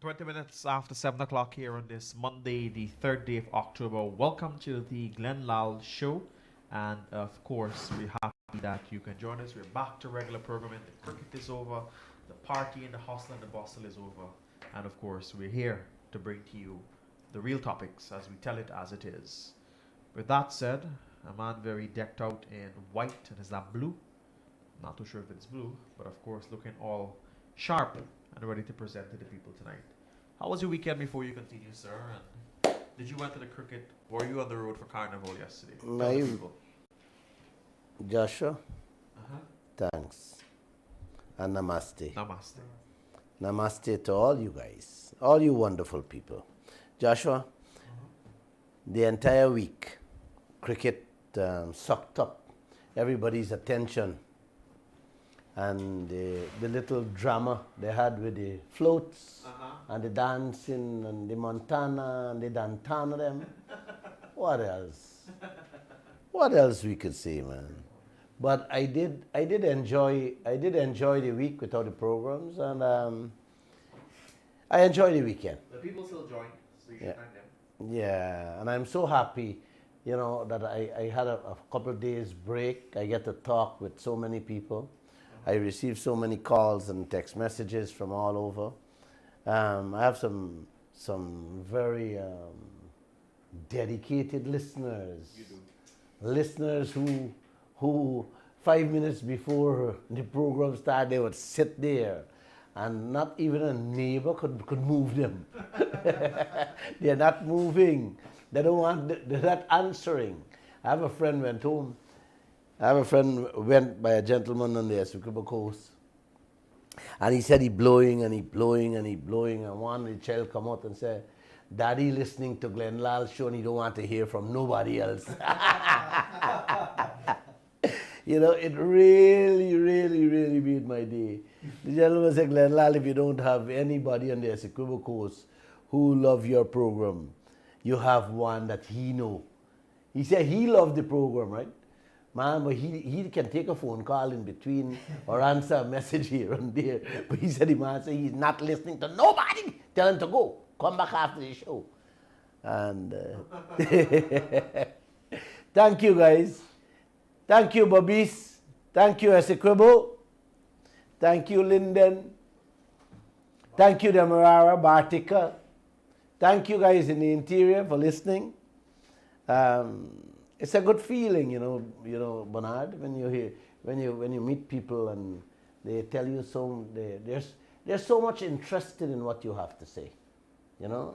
20 minutes after 7 o'clock here on this Monday, the 3rd day of October. Welcome to the Lall show. And of course, we're happy that you can join us. We're back to regular programming. The cricket is over, the party and the hustle and the bustle is over. And of course, we're here to bring to you the real topics as we tell it as it is. With that said, a man very decked out in white, and is that blue? Not too sure if it's blue, but of course looking all sharp and ready to present to the people tonight. How was your weekend before you continue, sir? And did you went to the cricket? Were you on the road for Carnival yesterday? My Joshua, thanks. And namaste. Namaste. Namaste to all you guys, all you wonderful people. Joshua, the entire week, cricket sucked up everybody's attention. And the little drama they had with the floats and the dancing and the Montana and the Dantana them. What else? What else we could say, man? But I did enjoy the week without the programs, and I enjoyed the weekend. The people still join, so you should thank them. Yeah, and I'm so happy, you know, that I had a couple of days break. I get to talk with so many people. I received so many calls and text messages from all over. I have some very dedicated listeners. You do. Listeners who 5 minutes before the program started, they would sit there, and not even a neighbor could move them. They're not moving. They don't want. They're not answering. I have a friend went home. I have a friend went by a gentleman on the Essequibo coast, and he said he blowing and he blowing and he blowing, and one the child come out and said, "Daddy listening to Lall show and he don't want to hear from nobody else." You know, it really, really, really made my day. The gentleman said, Lall, if you don't have anybody on the Essequibo coast who love your program, you have one that he know. He said he loved the program, right? Man, but he can take a phone call in between or answer a message here and there. But he said the man said he's not listening to nobody. Tell him to go. Come back after the show. And thank you, guys. Thank you, Bobis. Thank you, Essequibo. Thank you, Linden. Thank you, Demerara, Bartica. Thank you, guys in the interior, for listening. It's a good feeling, you know, Bernard, when you hear, when you meet people and they tell you they're so much interested in what you have to say, you know.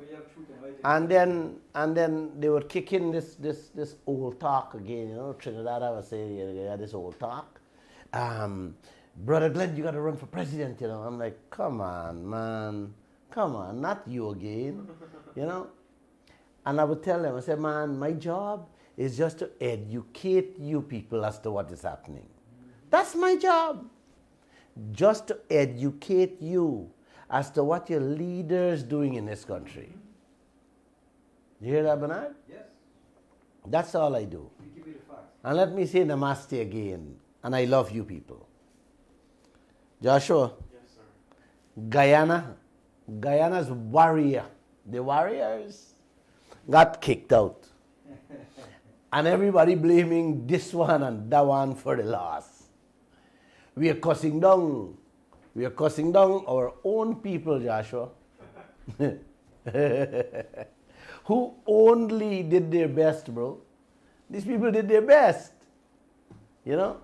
And then they would kick in this old talk again, you know. Trinidad, I was saying, yeah, this old talk. Brother Glenn, you got to run for president, you know. I'm like, come on, man, come on, not you again, you know. And I would tell them, I said, man, my job is just to educate you people as to what is happening. That's my job. Just to educate you as to what your leaders doing in this country. You hear that, Bernard? Yes. That's all I do. We give you the facts. And let me say namaste again. And I love you people. Joshua. Yes, sir. Guyana's warrior. The Warriors got kicked out. And everybody blaming this one and that one for the loss. We are cussing down. We are cussing down our own people, Joshua. Who only did their best, bro. These people did their best. You know?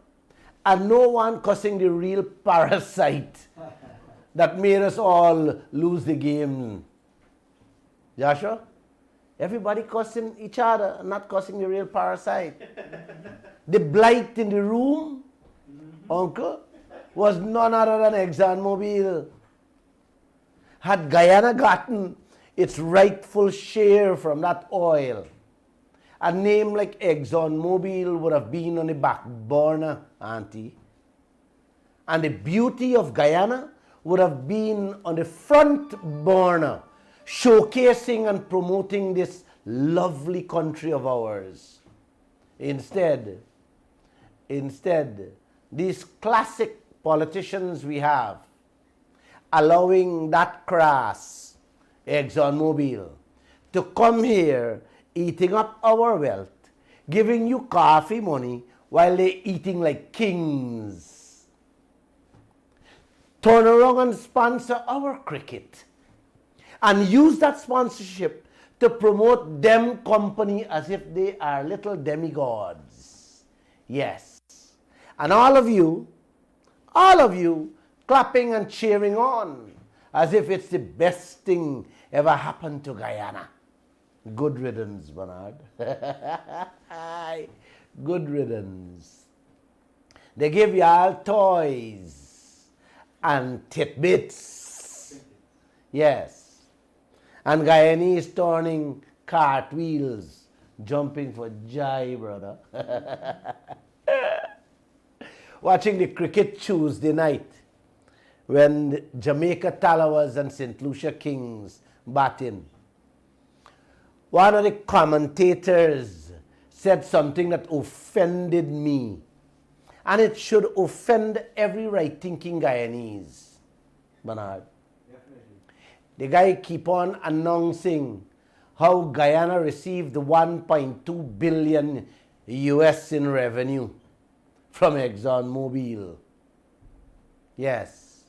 And no one cussing the real parasite that made us all lose the game. Joshua? Everybody cussing each other, not cussing the real parasite. The blight in the room, uncle, was none other than ExxonMobil. Had Guyana gotten its rightful share from that oil, a name like ExxonMobil would have been on the back burner, auntie. And the beauty of Guyana would have been on the front burner, showcasing and promoting this lovely country of ours. Instead, these classic politicians we have, allowing that crass ExxonMobil, to come here eating up our wealth, giving you coffee money while they're eating like kings. Turn around and sponsor our cricket and use that sponsorship to promote them company as if they are little demigods. Yes. And all of you, clapping and cheering on as if it's the best thing ever happened to Guyana. Good riddance, Bernard. Good riddance. They give you all toys and tidbits. Yes. And Guyanese turning cartwheels, jumping for joy, brother. Watching the cricket Tuesday night when Jamaica Talawas and St. Lucia Kings batting. One of the commentators said something that offended me. And it should offend every right-thinking Guyanese, Bernard. Definitely. The guy keep on announcing how Guyana received 1.2 billion US in revenue from ExxonMobil. Yes.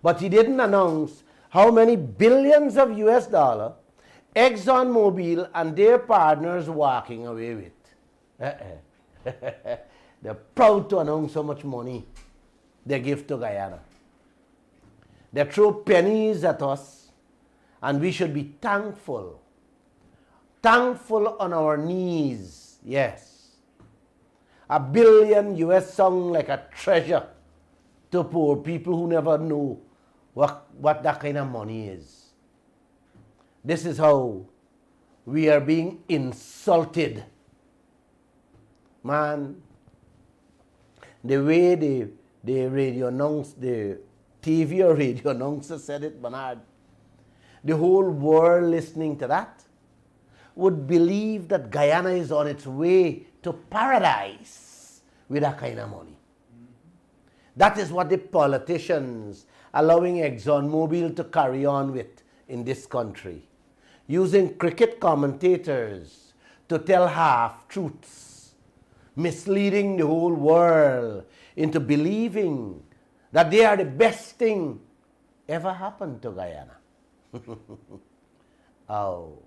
But he didn't announce how many billions of US dollar ExxonMobil and their partners walking away with. They're proud to announce how much money they give to Guyana. They throw pennies at us, and we should be thankful. Thankful on our knees, yes. $1 billion US sound like a treasure to poor people who never know what that kind of money is. This is how we are being insulted. Man, the way the radio announce, the TV or radio announcer said it, Bernard, the whole world listening to that would believe that Guyana is on its way to paradise with that kind of money. That is what the politicians allowing ExxonMobil to carry on with in this country. Using cricket commentators to tell half-truths, misleading the whole world into believing that they are the best thing ever happened to Guyana. Oh.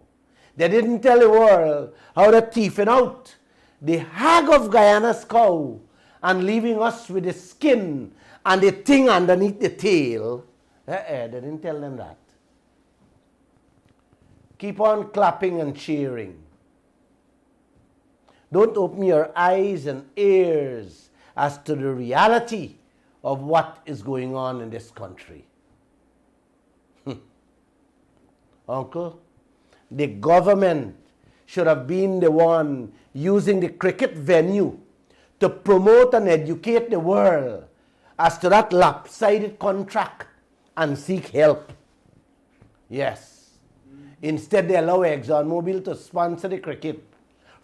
They didn't tell the world how they're thieving out the hag of Guyana's cow and leaving us with the skin and the thing underneath the tail. They didn't tell them that. Keep on clapping and cheering. Don't open your eyes and ears as to the reality of what is going on in this country. Uncle, the government should have been the one using the cricket venue to promote and educate the world as to that lopsided contract and seek help. Yes. Instead, they allow ExxonMobil to sponsor the cricket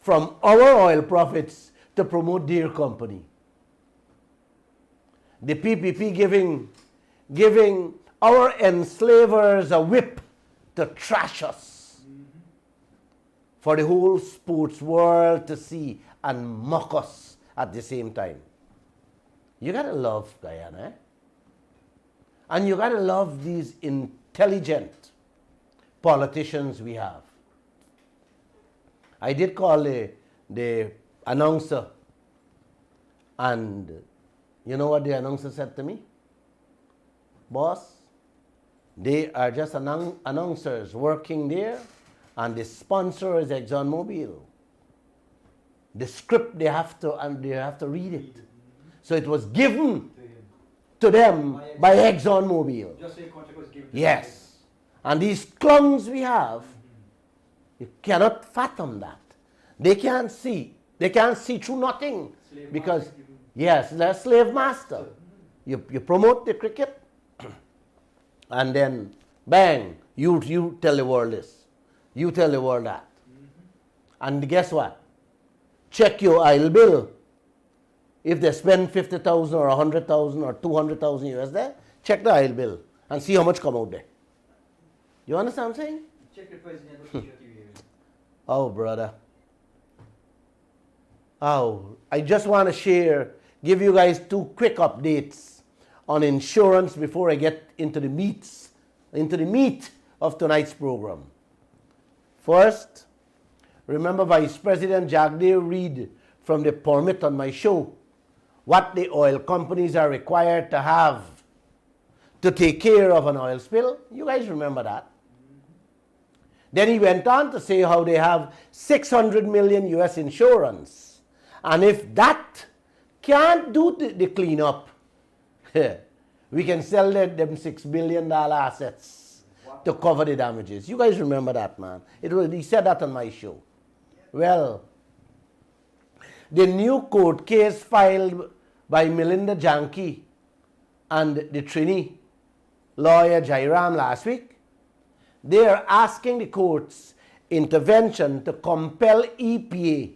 from our oil profits to promote their company. The PPP giving our enslavers a whip to trash us for the whole sports world to see and mock us at the same time. You gotta love Guyana, eh? And you gotta love these intelligent politicians we have. I did call the announcer, and you know what the announcer said to me? Boss, they are just announcers working there, and the sponsor is ExxonMobil. The script they have to read it. So it was given to them by ExxonMobil. Just say contract was given. Yes. And these clowns we have, you cannot fathom that. They can't see through nothing. Slave because, master. yes, they're slave master. You promote the cricket, and then, bang, you tell the world this. You tell the world that. And guess what? Check your oil bill. If they spend 50,000 or 100,000 or 200,000 US there, check the oil bill and see how much come out there. You understand what I'm saying? Check the president of the Oh, brother. Oh, I just want to give you guys 2 quick updates on insurance before I get into the meat of tonight's program. First, remember Vice President Jagdeo read from the permit on my show what the oil companies are required to have to take care of an oil spill. You guys remember that? Then he went on to say how they have 600 million US insurance. And if that can't do the cleanup, we can sell them $6 billion assets to cover the damages. You guys remember that, man? He said that on my show. Well, the new court case filed by Melinda Janke and the Trini lawyer Jairam last week, they are asking the court's intervention to compel EPA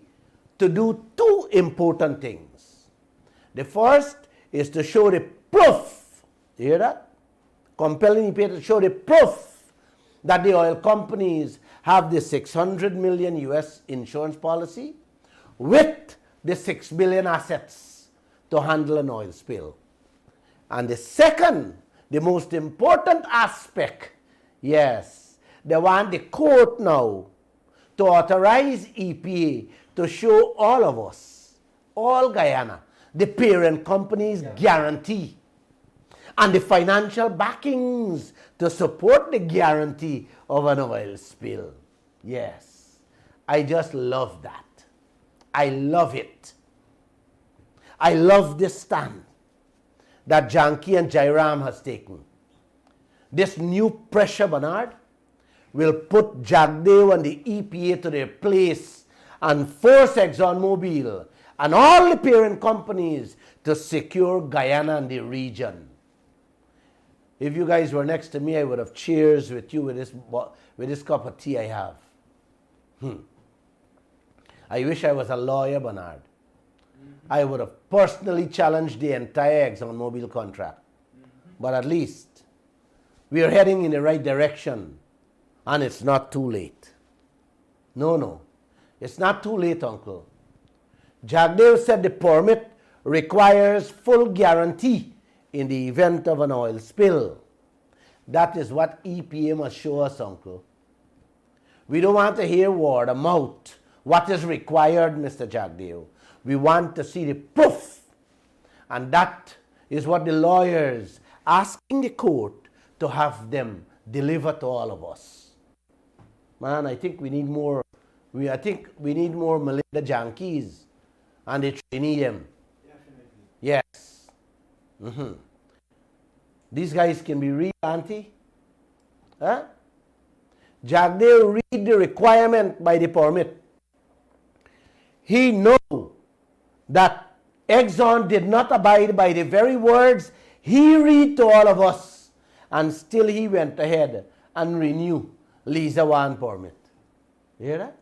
to do 2 important things. The first is to show the proof. You hear that? Compelling EPA to show the proof that the oil companies have the 600 million US insurance policy with the 6 billion assets to handle an oil spill. And the second, the most important aspect, yes, they want the court now to authorize EPA to show all of us, all Guyana, the parent company's guarantee and the financial backings to support the guarantee of an oil spill. Yes, I just love that. I love it. I love this stand that Janke and Jairam has taken. This new pressure, Bernard, will put Jagdeo and the EPA to their place and force ExxonMobil and all the parent companies to secure Guyana and the region. If you guys were next to me, I would have cheers with you with this cup of tea I have. I wish I was a lawyer, Bernard. I would have personally challenged the entire ExxonMobil contract. But at least we are heading in the right direction, and it's not too late. No, it's not too late, Uncle. Jagdeo said the permit requires full guarantee in the event of an oil spill. That is what EPA must show us, Uncle. We don't want to hear word of mouth. What is required, Mr. Jagdeo? We want to see the proof. And that is what the lawyers asking the court to have them deliver to all of us. Man, I think we need more. I think we need more Melinda Jankes and the trainee them. Definitely. Yes. These guys can be real, auntie. Huh? Jagdeo read the requirement by the permit. He know that Exxon did not abide by the very words he read to all of us, and still he went ahead and renew Lisa 1 permit. You hear that?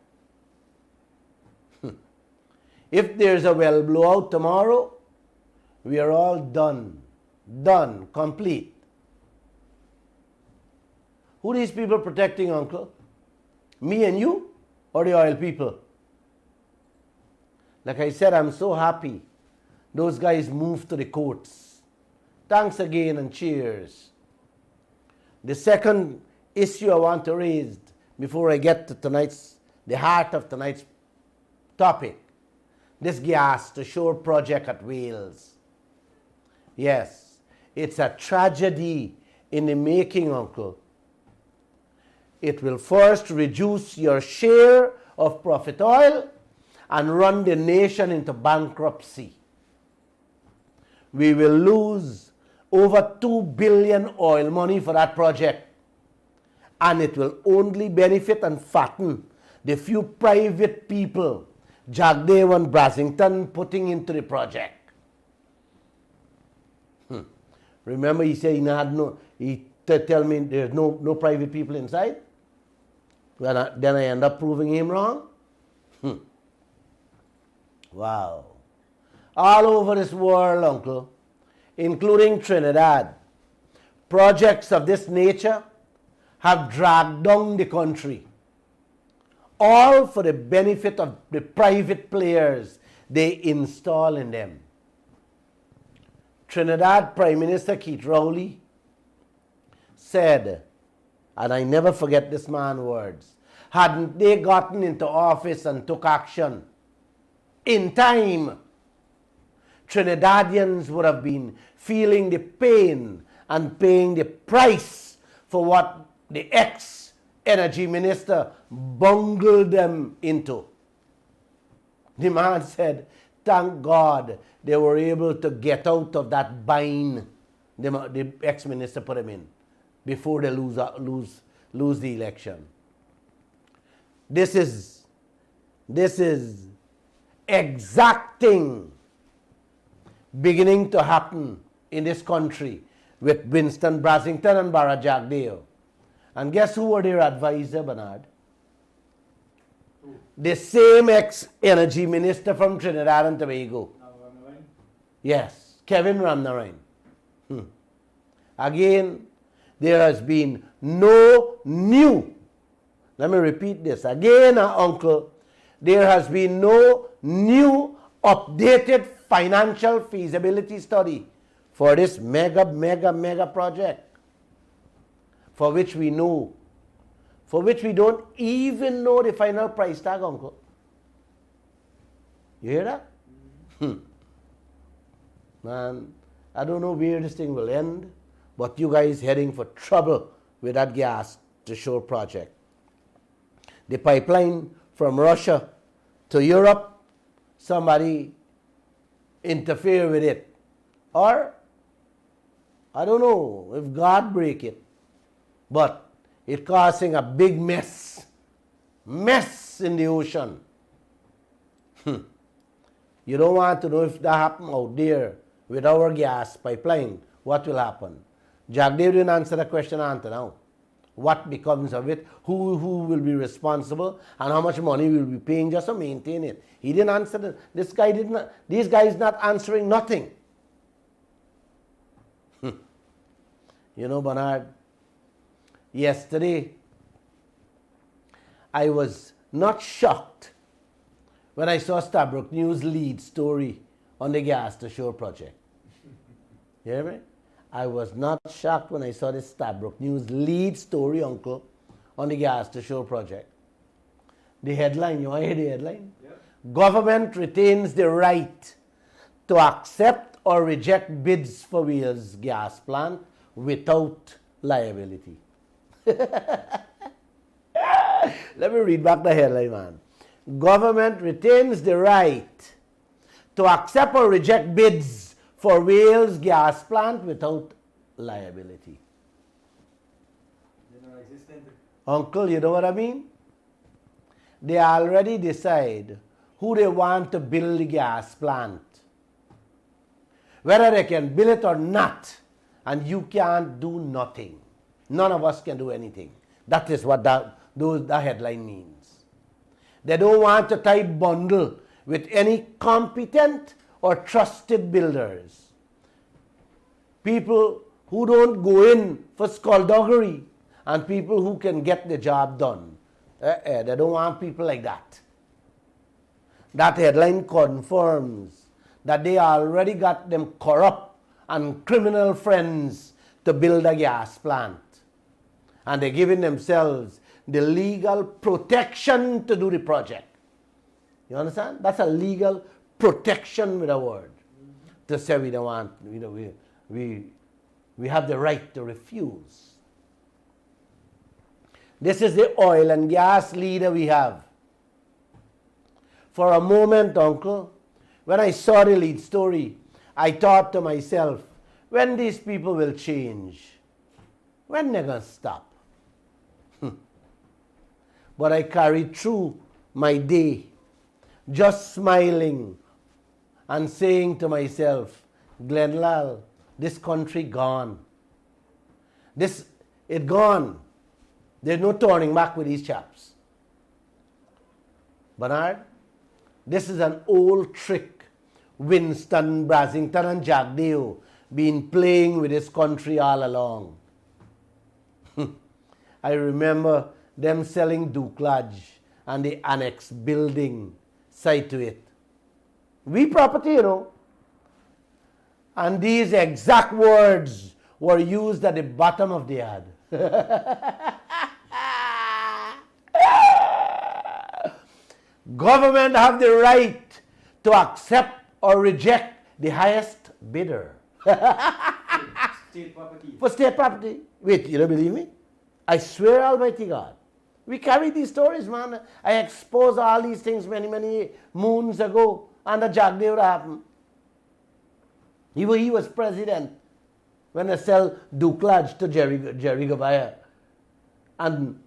If there's a well blowout tomorrow, we are all done, complete. Who are these people protecting, Uncle? Me and you, or the oil people? Like I said, I'm so happy those guys moved to the courts. Thanks again and cheers. The second issue I want to raise before I get to the heart of tonight's topic, this gas to shore project at Wales. Yes, it's a tragedy in the making, Uncle. It will first reduce your share of profit oil and run the nation into bankruptcy. We will lose over 2 billion oil money for that project, and it will only benefit and fatten the few private people Jagdeo and Brasington putting into the project. Remember he said he tell me there's no private people inside? Then I end up proving him wrong? Wow. All over this world, Uncle, including Trinidad, projects of this nature have dragged down the country, all for the benefit of the private players they install in them. Trinidad Prime Minister Kaieteur said, and I never forget this man's words, hadn't they gotten into office and took action in time, Trinidadians would have been feeling the pain and paying the price for what the ex-energy minister bungled them into. The man said, thank God they were able to get out of that bind the ex-minister put them in before they lose the election. This is exact thing beginning to happen in this country with Winston Brasington and Barra Jagdeo. And guess who were their advisor, Bernard? The same ex-energy minister from Trinidad and Tobago. Yes, Kevin Ramnarain. Again, there has been no new, let me repeat this again, uncle, there has been no new updated financial feasibility study for this mega project, for which we don't even know the final price tag, uncle. You hear that? Man, I don't know where this thing will end, but you guys heading for trouble with that gas to shore project. The pipeline from Russia to Europe, somebody interfere with it. Or, I don't know if God break it, but it causing a big mess in the ocean. You don't want to know if that happen out there with our gas pipeline, what will happen? Jagdeo didn't answer the question until now. What becomes of it? Who will be responsible? And how much money will be paying just to maintain it? He didn't answer that. This guy did not. This guy is not answering nothing. You know, Bernard, yesterday I was not shocked when I saw Stabrook News lead story on the gas to shore project. You hear me? I was not shocked when I saw the Stabrook News lead story, uncle, on the gas to shore project. The headline, you want to hear the headline? Yep. Government retains the right to accept or reject bids for Wales gas plant without liability. Let me read back the headline, man. Government retains the right to accept or reject bids for Wales gas plant without liability. They're non-existent. Uncle, you know what I mean? They already decide who they want to build the gas plant. Whether they can build it or not, and you can't do nothing. None of us can do anything. That is what that headline means. They don't want to tie bundle with any competent or trusted builders. People who don't go in for skullduggery and people who can get the job done. They don't want people like that. That headline confirms that they already got them corrupt and criminal friends to build a gas plant. And they're giving themselves the legal protection to do the project. You understand? That's a legal protection with a word. To say we don't want, we have the right to refuse. This is the oil and gas leader we have. For a moment, uncle, when I saw the lead story, I thought to myself, when these people will change? When they're going to stop? But I carried through my day just smiling and saying to myself, Lall, this country gone. It gone. There's no turning back with these chaps. Bernard, this is an old trick Winston, Brasington and Jagdeo been playing with this country all along. I remember them selling Duklaj and the annex building side to it. We property, you know. And these exact words were used at the bottom of the ad. Government have the right to accept or reject the highest bidder. State property. For state property. Wait, you don't believe me? I swear Almighty God. We carry these stories, man. I exposed all these things many, many moons ago. And the Jagdeo happened. He was president when I sell Duklaj to Jerry Gabaya. And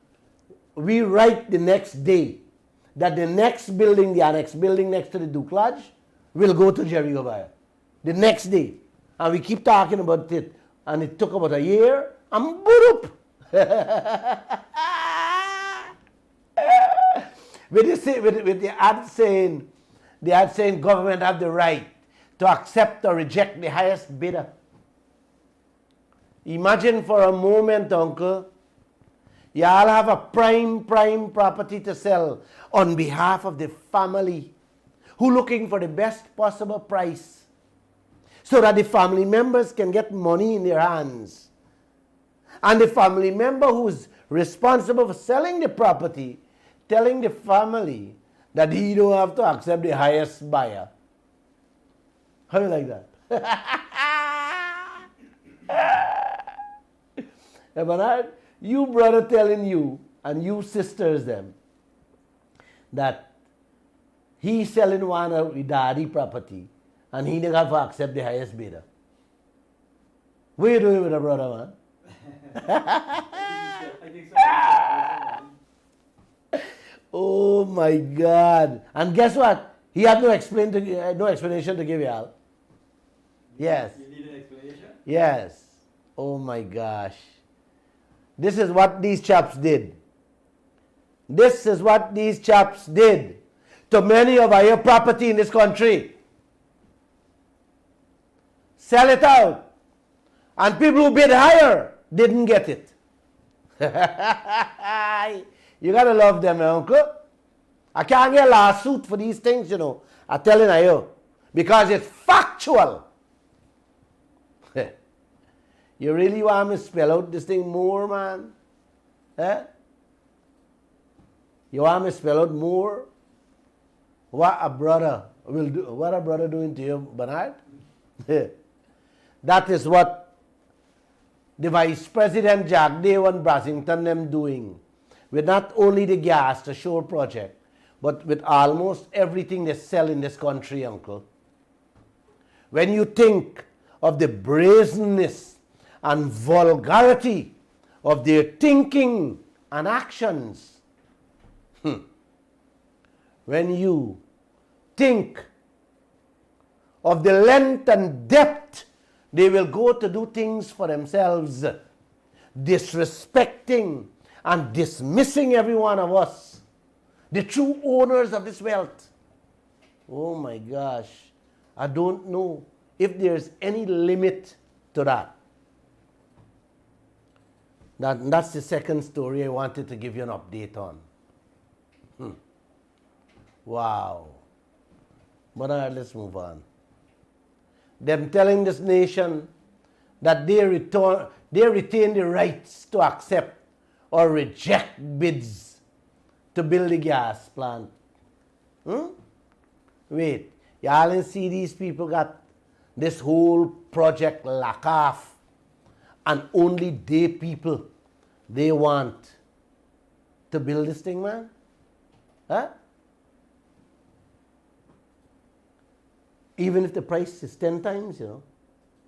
we write the next day that the next building, the annex building next to the Duklaj, will go to Jerry Gabaya. The next day. And we keep talking about it. And it took about a year. And boop! with the ad saying government have the right to accept or reject the highest bidder. Imagine for a moment, uncle, y'all have a prime property to sell on behalf of the family who looking for the best possible price so that the family members can get money in their hands. And the family member who's responsible for selling the property telling the family that he don't have to accept the highest buyer. How do you like that? Bernard, you brother telling you and you sisters them that he selling one of the daddy property and he don't have to accept the highest bidder. What are you doing with a brother, man? I think so. Oh my God. And guess what? He had no explanation to give y'all. Yes. You need an explanation? Yes. Oh my gosh. This is what these chaps did. This is what these chaps did to many of our property in this country. Sell it out. And people who bid higher didn't get it. You gotta love them, uncle. I can't get a lawsuit for these things, you know. I'm telling you. Because it's factual. You really want me to spell out this thing more, man? Eh? You want me to spell out more? What a brother will do. What a brother doing to you, Bernard? That is what the Vice President Jagdeo and Brassington them doing with not only the gas, the shore project, but with almost everything they sell in this country, uncle. When you think of the brazenness and vulgarity of their thinking and actions, when you think of the length and depth they will go to do things for themselves, disrespecting and dismissing every one of us, the true owners of this wealth. Oh my gosh, I don't know if there's any limit to that. That's the second story I wanted to give you an update on. Wow. But let's move on. Them telling this nation that they retain the rights to accept or reject bids to build a gas plant. Wait, y'all didn't see these people got this whole project lock off and only they people they want to build this thing, man? Huh? Even if the price is 10 times, you know,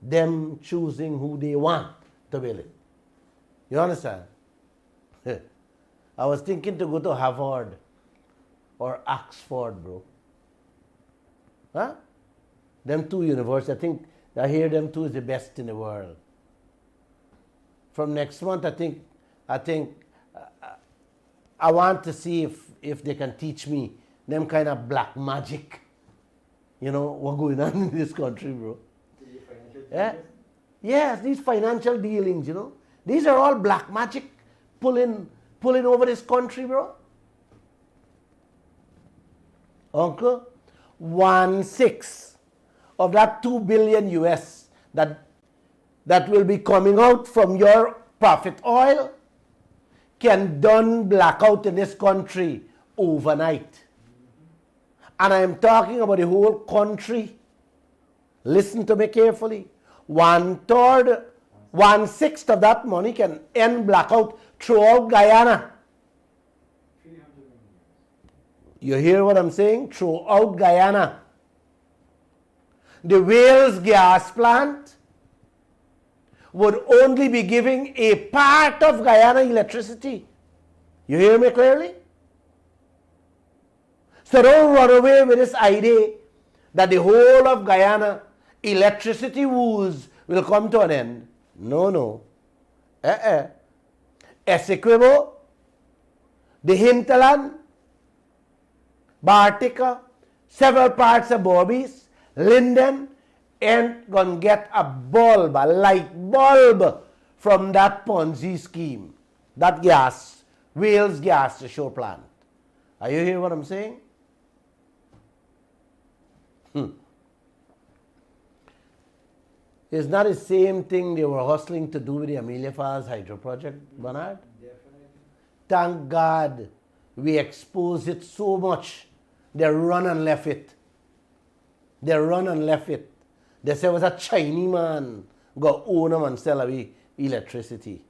them choosing who they want to build it. You understand? I was thinking to go to Harvard or Oxford, bro. Huh? Them two universities, I hear them two is the best in the world. From next month, I think I want to see if they can teach me them kind of black magic. You know, what's going on in this country, bro. Financial Yeah? changes? Yes, these financial dealings, you know. These are all black magic pulling over this country, bro? Uncle, 1/6 of that 2 billion US that will be coming out from your profit oil can done blackout in this country overnight. And I am talking about the whole country. Listen to me carefully. 1/3, 1/6 of that money can end blackout throughout Guyana. 300 million. You hear what I'm saying? Throughout Guyana. The Wales gas plant would only be giving a part of Guyana electricity. You hear me clearly? So don't run away with this idea that the whole of Guyana electricity woes will come to an end. No. Essequibo, the hinterland, Bartica, several parts of Borbies, Linden, ain't gonna get a bulb, a light bulb from that Ponzi scheme, that gas, Wales gas to shore plant. Are you hearing what I'm saying? It's not the same thing they were hustling to do with the Amelia Falls Hydro Project, Bernard. Definitely. Thank God we exposed it so much. They run and left it. They said it was a Chinese man go own them and sell away electricity.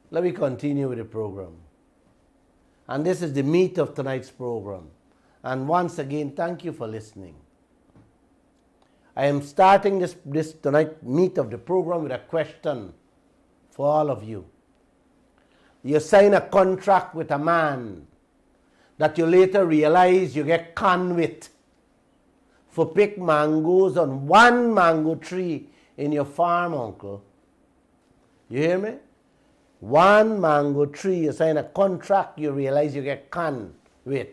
Let me continue with the program. And this is the meat of tonight's program. And once again, thank you for listening. I am starting this tonight meat of the program with a question for all of you. You sign a contract with a man that you later realize you get conned with for pick mangoes on one mango tree in your farm, uncle. You hear me? One mango tree, you sign a contract, you realize you get conned with.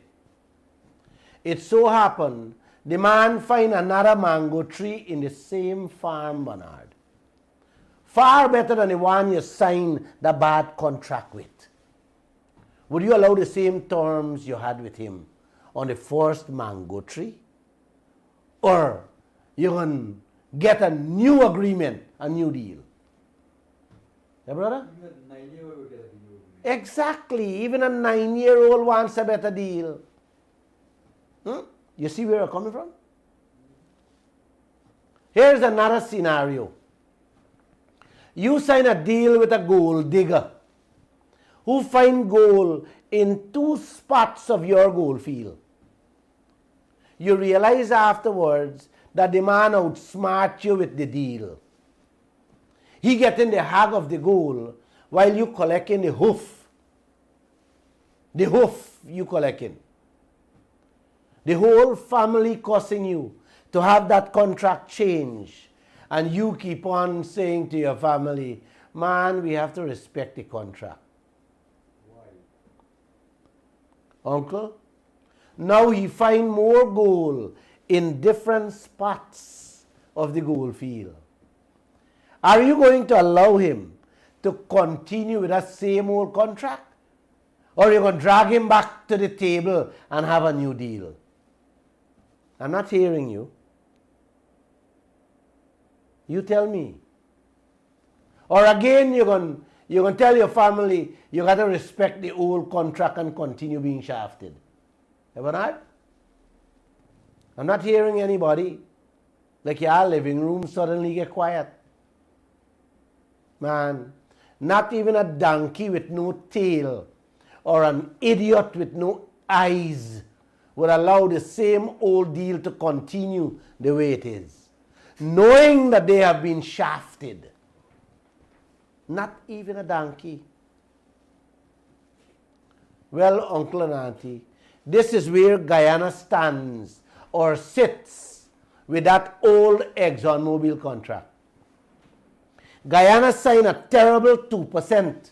It so happened, the man find another mango tree in the same farm, Bernard. Far better than the one you signed the bad contract with. Would you allow the same terms you had with him on the first mango tree? Or you can get a new agreement, a new deal? Yeah, brother? Even a 9-year-old will get a deal. Exactly. Even a 9-year-old wants a better deal. You see where I'm coming from? Here's another scenario. You sign a deal with a gold digger who find gold in 2 spots of your gold field. You realize afterwards that the man outsmart you with the deal. He getting the hag of the gold while you collecting the hoof. The hoof you collecting. The whole family causing you to have that contract change. And you keep on saying to your family, man, we have to respect the contract. Why? Uncle, now he find more gold in different spots of the gold field. Are you going to allow him to continue with that same old contract? Or are you going to drag him back to the table and have a new deal? I'm not hearing you. You tell me. Or again, you're going to tell your family you got to respect the old contract and continue being shafted. Ever not? I'm not hearing anybody. Like your living room suddenly get quiet. Man, not even a donkey with no tail or an idiot with no eyes would allow the same old deal to continue the way it is, knowing that they have been shafted. Not even a donkey. Well, uncle and auntie, this is where Guyana stands or sits with that old ExxonMobil contract. Guyana signed a terrible 2%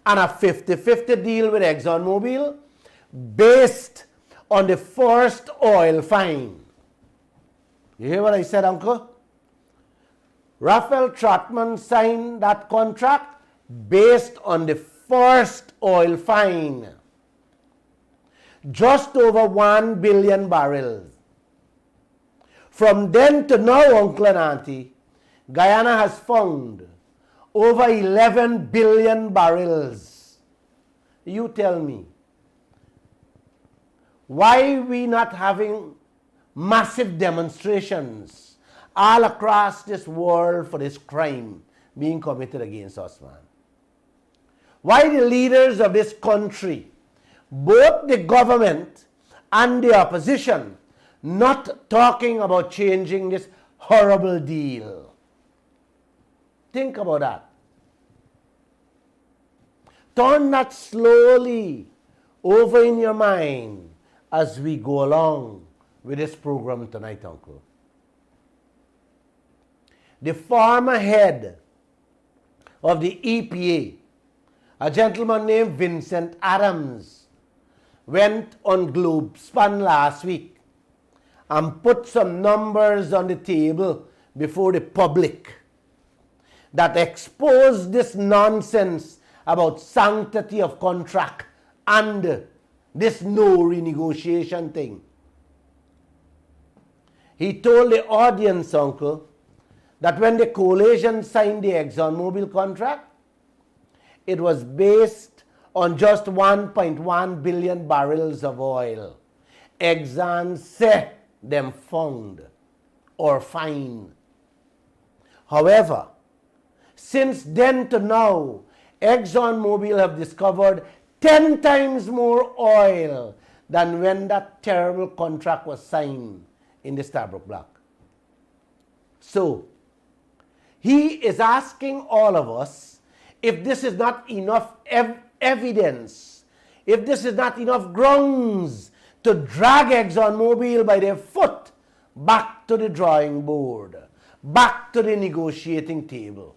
and a 50-50 deal with ExxonMobil based on the first oil find. You hear what I said, uncle? Raphael Trotman signed that contract based on the first oil find, just over 1 billion barrels. From then to now, Uncle and Auntie, Guyana has found over 11 billion barrels. You tell me, why we not having massive demonstrations all across this world for this crime being committed against us, man? Why the leaders of this country, both the government and the opposition, not talking about changing this horrible deal? Think about that. Turn that slowly over in your mind as we go along with this program tonight, Uncle. The former head of the EPA, a gentleman named Vincent Adams, went on Globe Span last week and put some numbers on the table before the public that exposed this nonsense about sanctity of contract and this no renegotiation thing. He told the audience, Uncle, that when the coalition signed the ExxonMobil contract, it was based on just 1.1 billion barrels of oil. Exxon said them found or find. However, since then to now, ExxonMobil have discovered 10 times more oil than when that terrible contract was signed in the Stabroek Block. So, he is asking all of us if this is not enough evidence, if this is not enough grounds to drag ExxonMobil by their foot back to the drawing board, back to the negotiating table.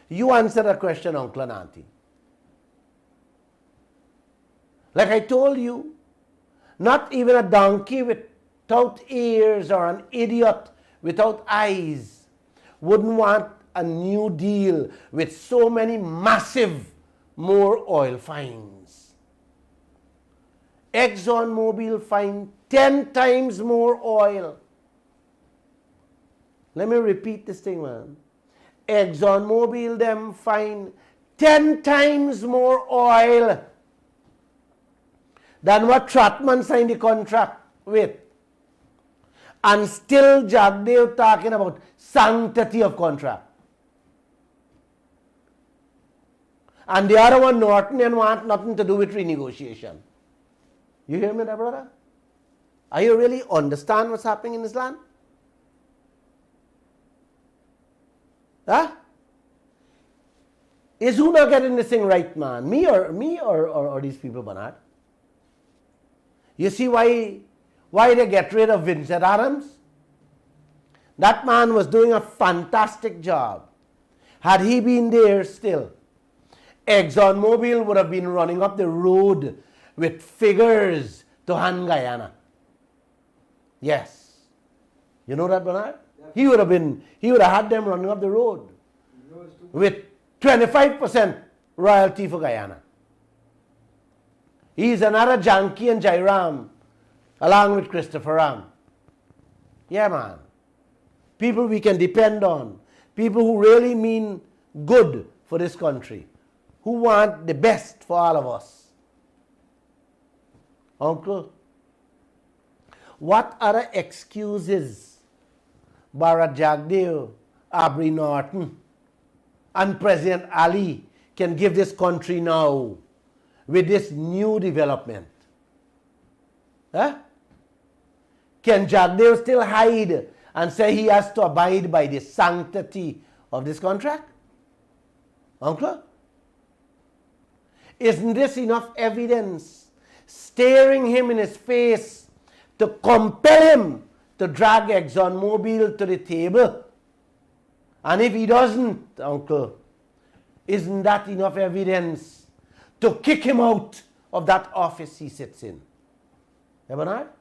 You answer that question, Uncle and Auntie. Like I told you, not even a donkey without ears or an idiot without eyes wouldn't want a new deal with so many massive more oil finds. ExxonMobil find 10 times more oil. Let me repeat this thing, man. ExxonMobil them find 10 times more oil than what Trotman signed the contract with. And still Jagdeo talking about sanctity of contract. And the other one, Norton, and want nothing to do with renegotiation. You hear me there, brother? Are you really understand what's happening in this land? Huh? Is who not getting this thing right, man? Me or these people, Bernard? You see why they get rid of Vincent Adams? That man was doing a fantastic job. Had he been there still, ExxonMobil would have been running up the road with figures to hand Guyana. Yes. You know that, Bernard? He would have had them running up the road with 25% royalty for Guyana. He's another Janky and Jairam along with Christopher Ram. Yeah, man. People we can depend on. People who really mean good for this country. Who want the best for all of us. Uncle, what other excuses Bharat Jagdeo, Aubrey Norton, and President Ali can give this country now with this new development? Huh? Can Jagdeo still hide and say he has to abide by the sanctity of this contract? Uncle? Isn't this enough evidence staring him in his face to compel him to drag ExxonMobil to the table? And if he doesn't, Uncle, isn't that enough evidence to kick him out of that office he sits in? Ever not?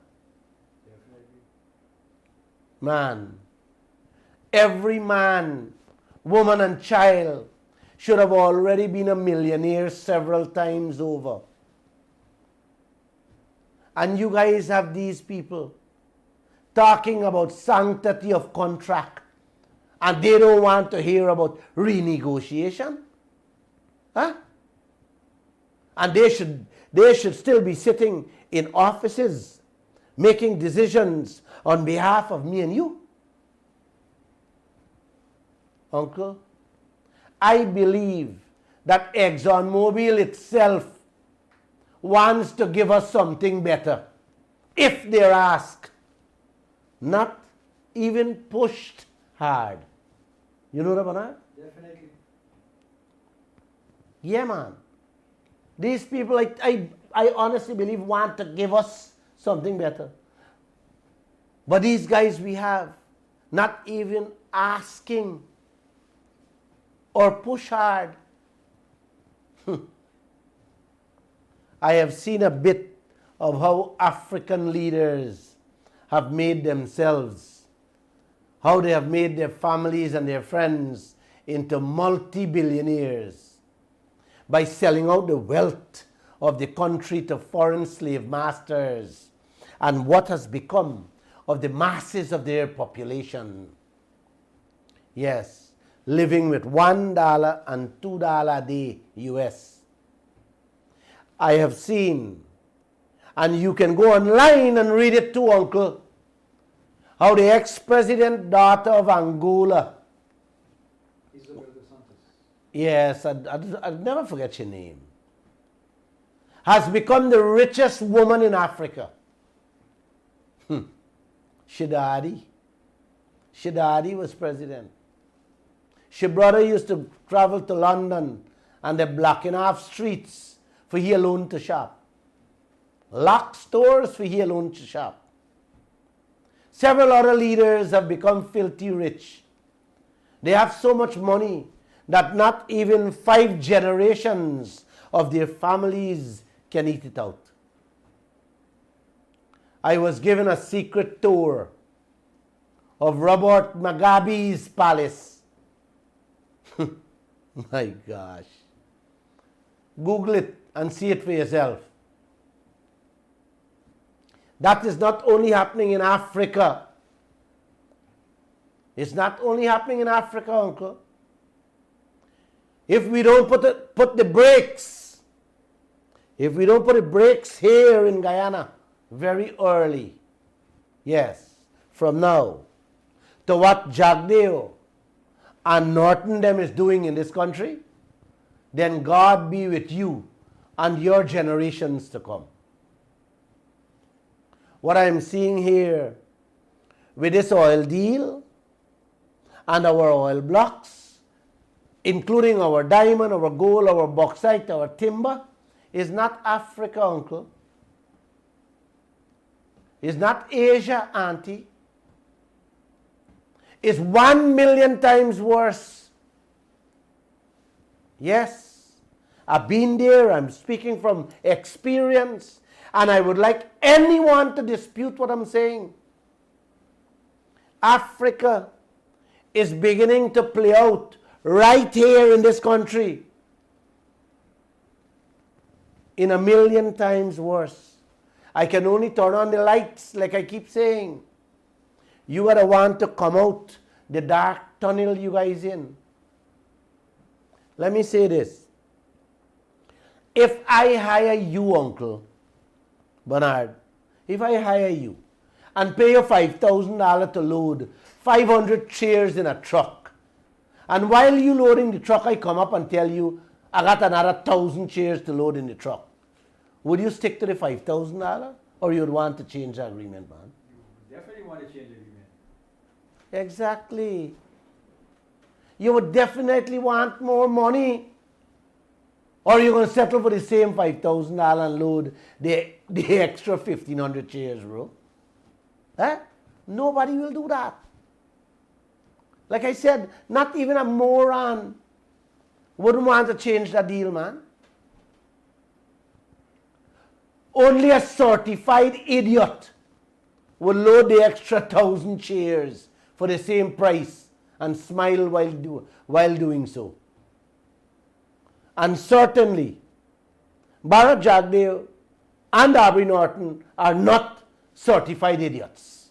Definitely. Man, every man, woman and child should have already been a millionaire several times over. And you guys have these people talking about sanctity of contract, and they don't want to hear about renegotiation. Huh? And they should still be sitting in offices making decisions on behalf of me and you. Uncle, I believe that ExxonMobil itself wants to give us something better if they're asked, not even pushed hard. You know that, Bernard? Definitely. Yeah, man. These people, I honestly believe, want to give us something better. But these guys we have, not even asking or push hard. I have seen a bit of how African leaders have made themselves, how they have made their families and their friends into multi-billionaires by selling out the wealth of the country to foreign slave masters, and what has become of the masses of their population. Yes, living with $1 and $2 a day US. I have seen, and you can go online and read it too, Uncle, how the ex-president daughter of Angola, Isabel dos Santos. yes, I'd never forget your name, has become the richest woman in Africa. Shidadi was president. She brother used to travel to London and they're blocking off streets for he alone to shop. Lock stores for he alone to shop. Several other leaders have become filthy rich. They have so much money that not even 5 generations of their families can eat it out. I was given a secret tour of Robert Mugabe's palace. My gosh. Google it and see it for yourself. That is not only happening in Africa. It's not only happening in Africa, Uncle. If we don't put the brakes, if we don't put the brakes here in Guyana very early, yes, from now, to what Jagdeo and Norton them is doing in this country, then God be with you and your generations to come. What I'm seeing here with this oil deal and our oil blocks, including our diamond, our gold, our bauxite, our timber, is not Africa, Uncle. It's not Asia, Auntie. It's 1,000,000 times worse. Yes, I've been there. I'm speaking from experience. And I would like anyone to dispute what I'm saying. Africa is beginning to play out right here in this country in 1,000,000 times worse. I can only turn on the lights, like I keep saying. You gotta want to come out the dark tunnel you guys in. Let me say this. If I hire you, Uncle Bernard, if I hire you and pay you $5,000 to load 500 chairs in a truck, and while you loading the truck, I come up and tell you, I got another 1,000 chairs to load in the truck, would you stick to the $5,000 or you'd want to change the agreement, man? You definitely want to change the agreement. Exactly. You would definitely want more money. Or you're going to settle for the same $5,000 and load the extra 1,500 chairs, bro. Eh? Nobody will do that. Like I said, not even a moron wouldn't want to change that deal, man. Only a certified idiot would load the extra 1,000 chairs for the same price and smile while doing so. And certainly, Bharat Jagdeo and Aubrey Norton are not certified idiots,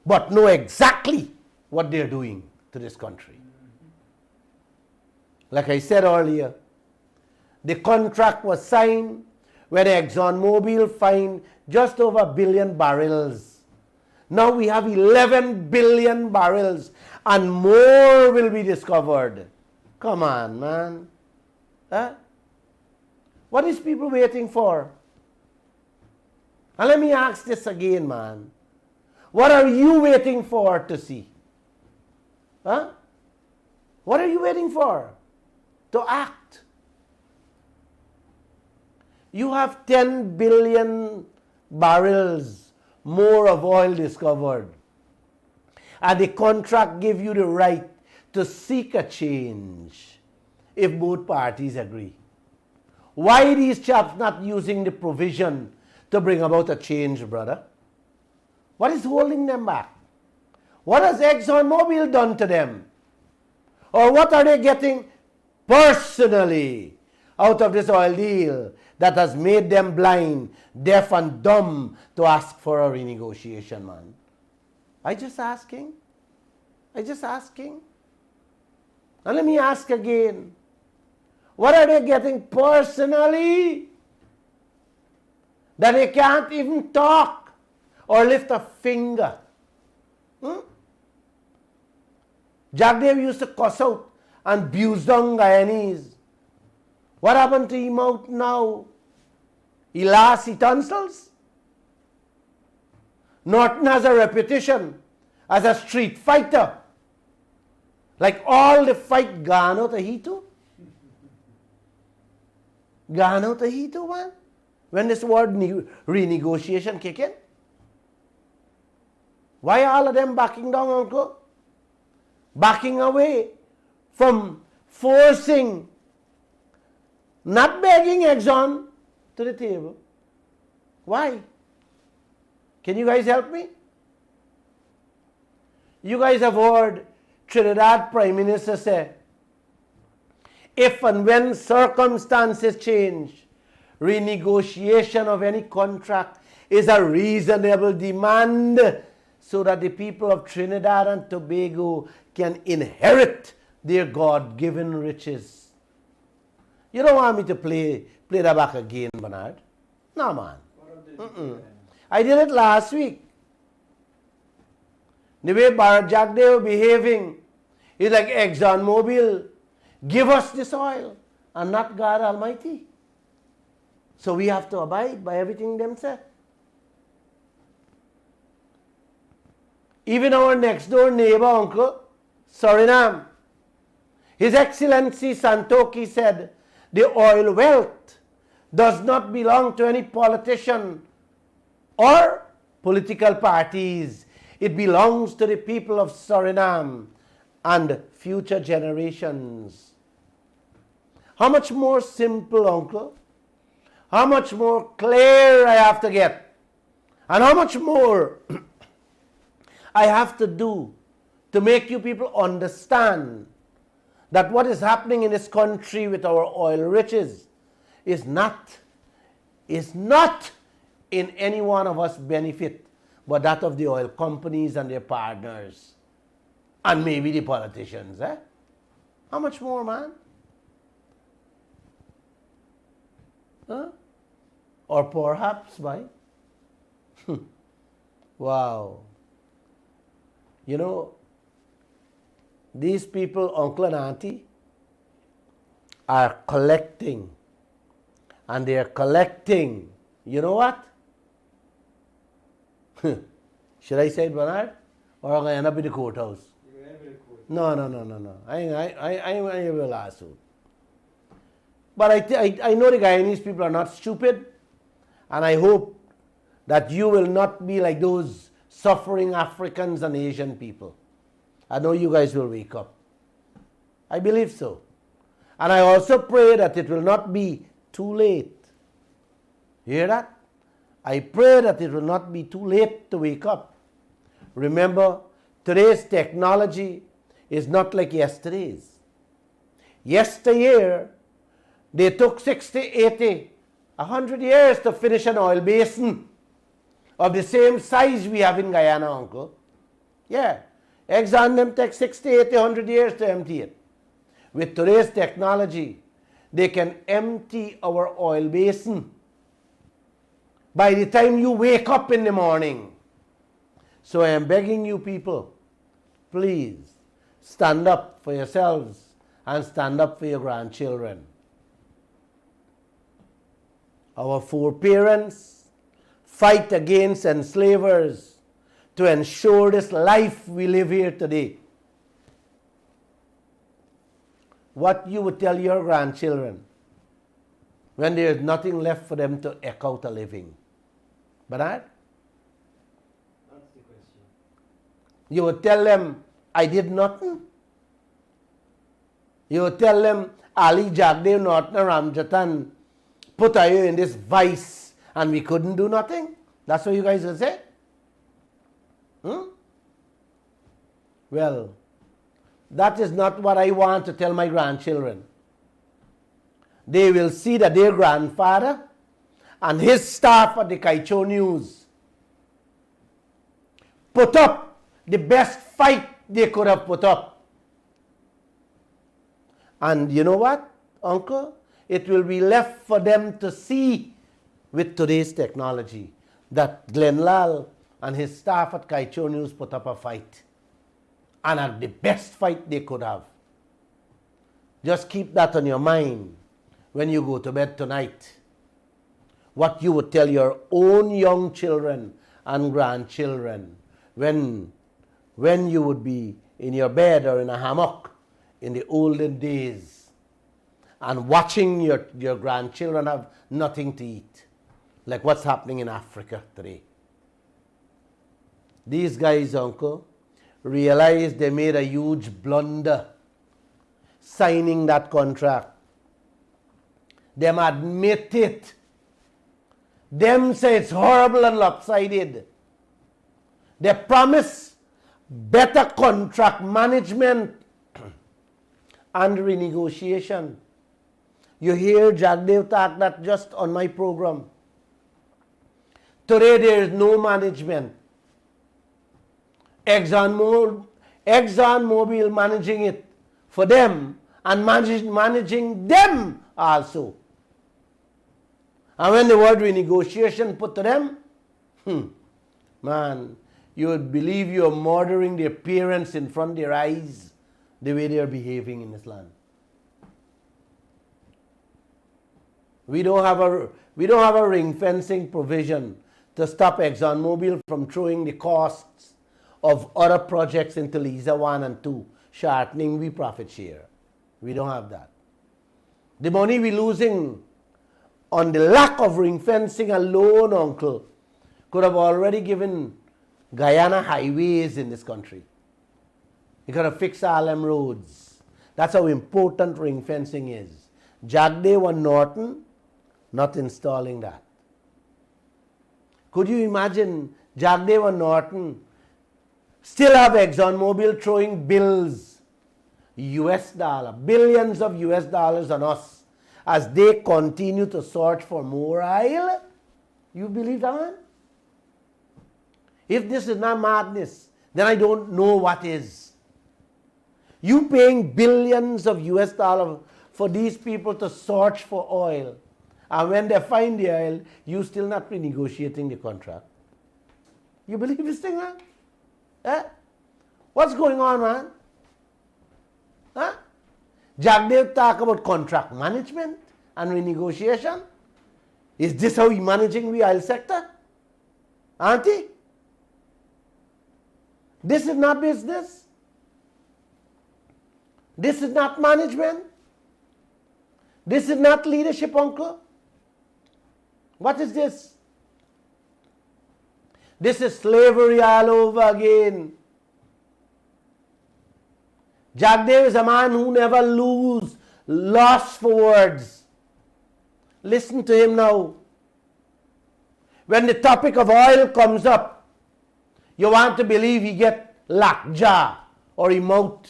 but know exactly what they're doing to this country. Like I said earlier, the contract was signed when ExxonMobil fined just over 1 billion barrels. Now we have 11 billion barrels and more will be discovered. Come on, man. Huh? What is people waiting for? And let me ask this again, man. What are you waiting for to see? Huh? What are you waiting for? To act. You have 10 billion barrels more of oil discovered. And the contract gives you the right to seek a change if both parties agree. Why these chaps not using the provision to bring about a change, brother? What is holding them back? What has ExxonMobil done to them? Or what are they getting personally out of this oil deal that has made them blind, deaf and dumb to ask for a renegotiation, man? I just asking. And let me ask again. What are they getting personally that they can't even talk or lift a finger? Jagdeo used to cuss out and abuse down Guyanese. What happened to him out now? He lost his tonsils. Norton has a reputation as a street fighter. Like all the fight gone out of he too. Gone out of he too, man. When this word renegotiation kick in. Why all of them backing down, uncle? Backing away from forcing, not begging Exxon to the table. Why? Can you guys help me? You guys have heard Trinidad Prime Minister say, if and when circumstances change, renegotiation of any contract is a reasonable demand so that the people of Trinidad and Tobago can inherit their God-given riches. You don't want me to play that back again, Bernard? No, man. I did it last week. The way Bharat Jagdeo behaving is like ExxonMobil. Give us this oil and not God Almighty. So we have to abide by everything them say. Even our next door neighbor, uncle, Suriname, His Excellency Santoki said, the oil wealth does not belong to any politician or political parties. It belongs to the people of Suriname and future generations. How much more simple, uncle? How much more clear I have to get? And how much more I have to do to make you people understand that what is happening in this country with our oil riches is not in any one of us benefit, but that of the oil companies and their partners, and maybe the politicians. How much more, man? Huh? Or perhaps, why? Wow. You know, these people, uncle and auntie, are collecting. And they are collecting, you know what? Should I say it, Bernard? Or am I going to end up in the courthouse? You will end with a quote. No. I will lawsuit. But I know the Guyanese people are not stupid. And I hope that you will not be like those suffering Africans and Asian people. I know you guys will wake up. I believe so. And I also pray that it will not be too late. You hear that? I pray that it will not be too late to wake up. Remember, today's technology is not like yesterday's. Yesteryear, They took 60, 80, 100 years to finish an oil basin of the same size we have in Guyana, uncle. Yeah. Exxon them take 60, 80, 100 years to empty it. With today's technology, they can empty our oil basin by the time you wake up in the morning. So I am begging you people, please stand up for yourselves and stand up for your grandchildren. Our foreparents fight against enslavers to ensure this life we live here today. What you would tell your grandchildren when there is nothing left for them to eke out a living? Bernard? That's the question. You would tell them, I did nothing? You would tell them, Ali, Jagdeo, Norton, Ramjatan put you in this vice and we couldn't do nothing? That's what you guys would say? Well, that is not what I want to tell my grandchildren. They will see that their grandfather and his staff at the Kaieteur News put up the best fight they could have put up. And you know what, uncle? It will be left for them to see with today's technology that Lall and his staff at Kaieteur News put up a fight. And at the best fight they could have. Just keep that on your mind when you go to bed tonight. What you would tell your own young children and grandchildren when you would be in your bed or in a hammock in the olden days and watching your grandchildren have nothing to eat, like what's happening in Africa today. These guys, uncle, realized they made a huge blunder signing that contract. Them admit it. Them say it's horrible and lopsided. They promise better contract management and renegotiation. You hear Jagdeo talk that just on my program. Today there is no management. ExxonMobil managing it for them and managing them also. And when the word renegotiation put to them, man, you would believe you are murdering their parents in front of their eyes the way they are behaving in this land. We don't have a ring fencing provision to stop ExxonMobil from throwing the costs of other projects into Liza 1 and 2, shortening we profit share. We don't have that. The money we're losing on the lack of ring fencing alone, uncle, could have already given Guyana highways in this country. You could have fixed all them roads. That's how important ring fencing is. Jagdeo and Norton not installing that. Could you imagine Jagdeo and Norton still have ExxonMobil throwing bills, US dollar, billions of US dollars on us as they continue to search for more oil? You believe that? If this is not madness, then I don't know what is. You paying billions of US dollars for these people to search for oil, and when they find the oil, you still not renegotiating the contract. You believe this thing, man? Eh? What's going on, man? Huh? Jagdeo talk about contract management and renegotiation. Is this how he's managing the oil sector? Aren't he? This is not business. This is not management. This is not leadership, uncle. What is this? This is slavery all over again. Jagdeo is a man who never lost for words. Listen to him now. When the topic of oil comes up, you want to believe he get lockjaw or mouth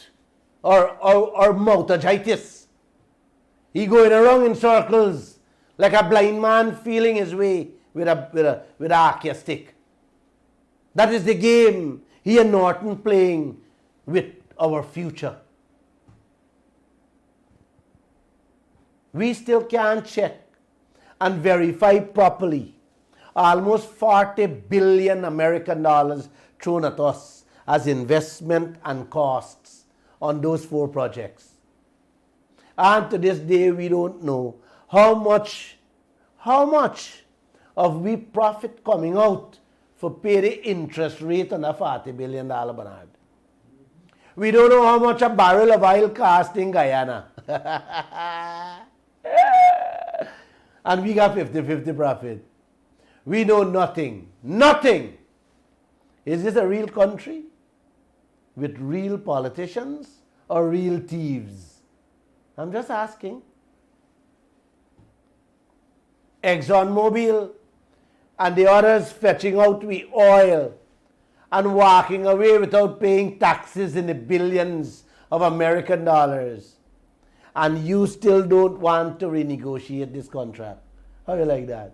or mouthagitis. He going around in circles like a blind man feeling his way with a arc stick. That is the game he and Norton playing with our future. We still can't check and verify properly almost 40 billion American dollars thrown at us as investment and costs on those 4 projects. And to this day, we don't know how much of we profit coming out for pay the interest rate on a $40 billion Bernard. We don't know how much a barrel of oil cost in Guyana. And we got 50-50 profit. We know nothing. Nothing. Is this a real country with real politicians or real thieves? I'm just asking. ExxonMobil and the others fetching out the oil and walking away without paying taxes in the billions of American dollars. And you still don't want to renegotiate this contract. How do you like that?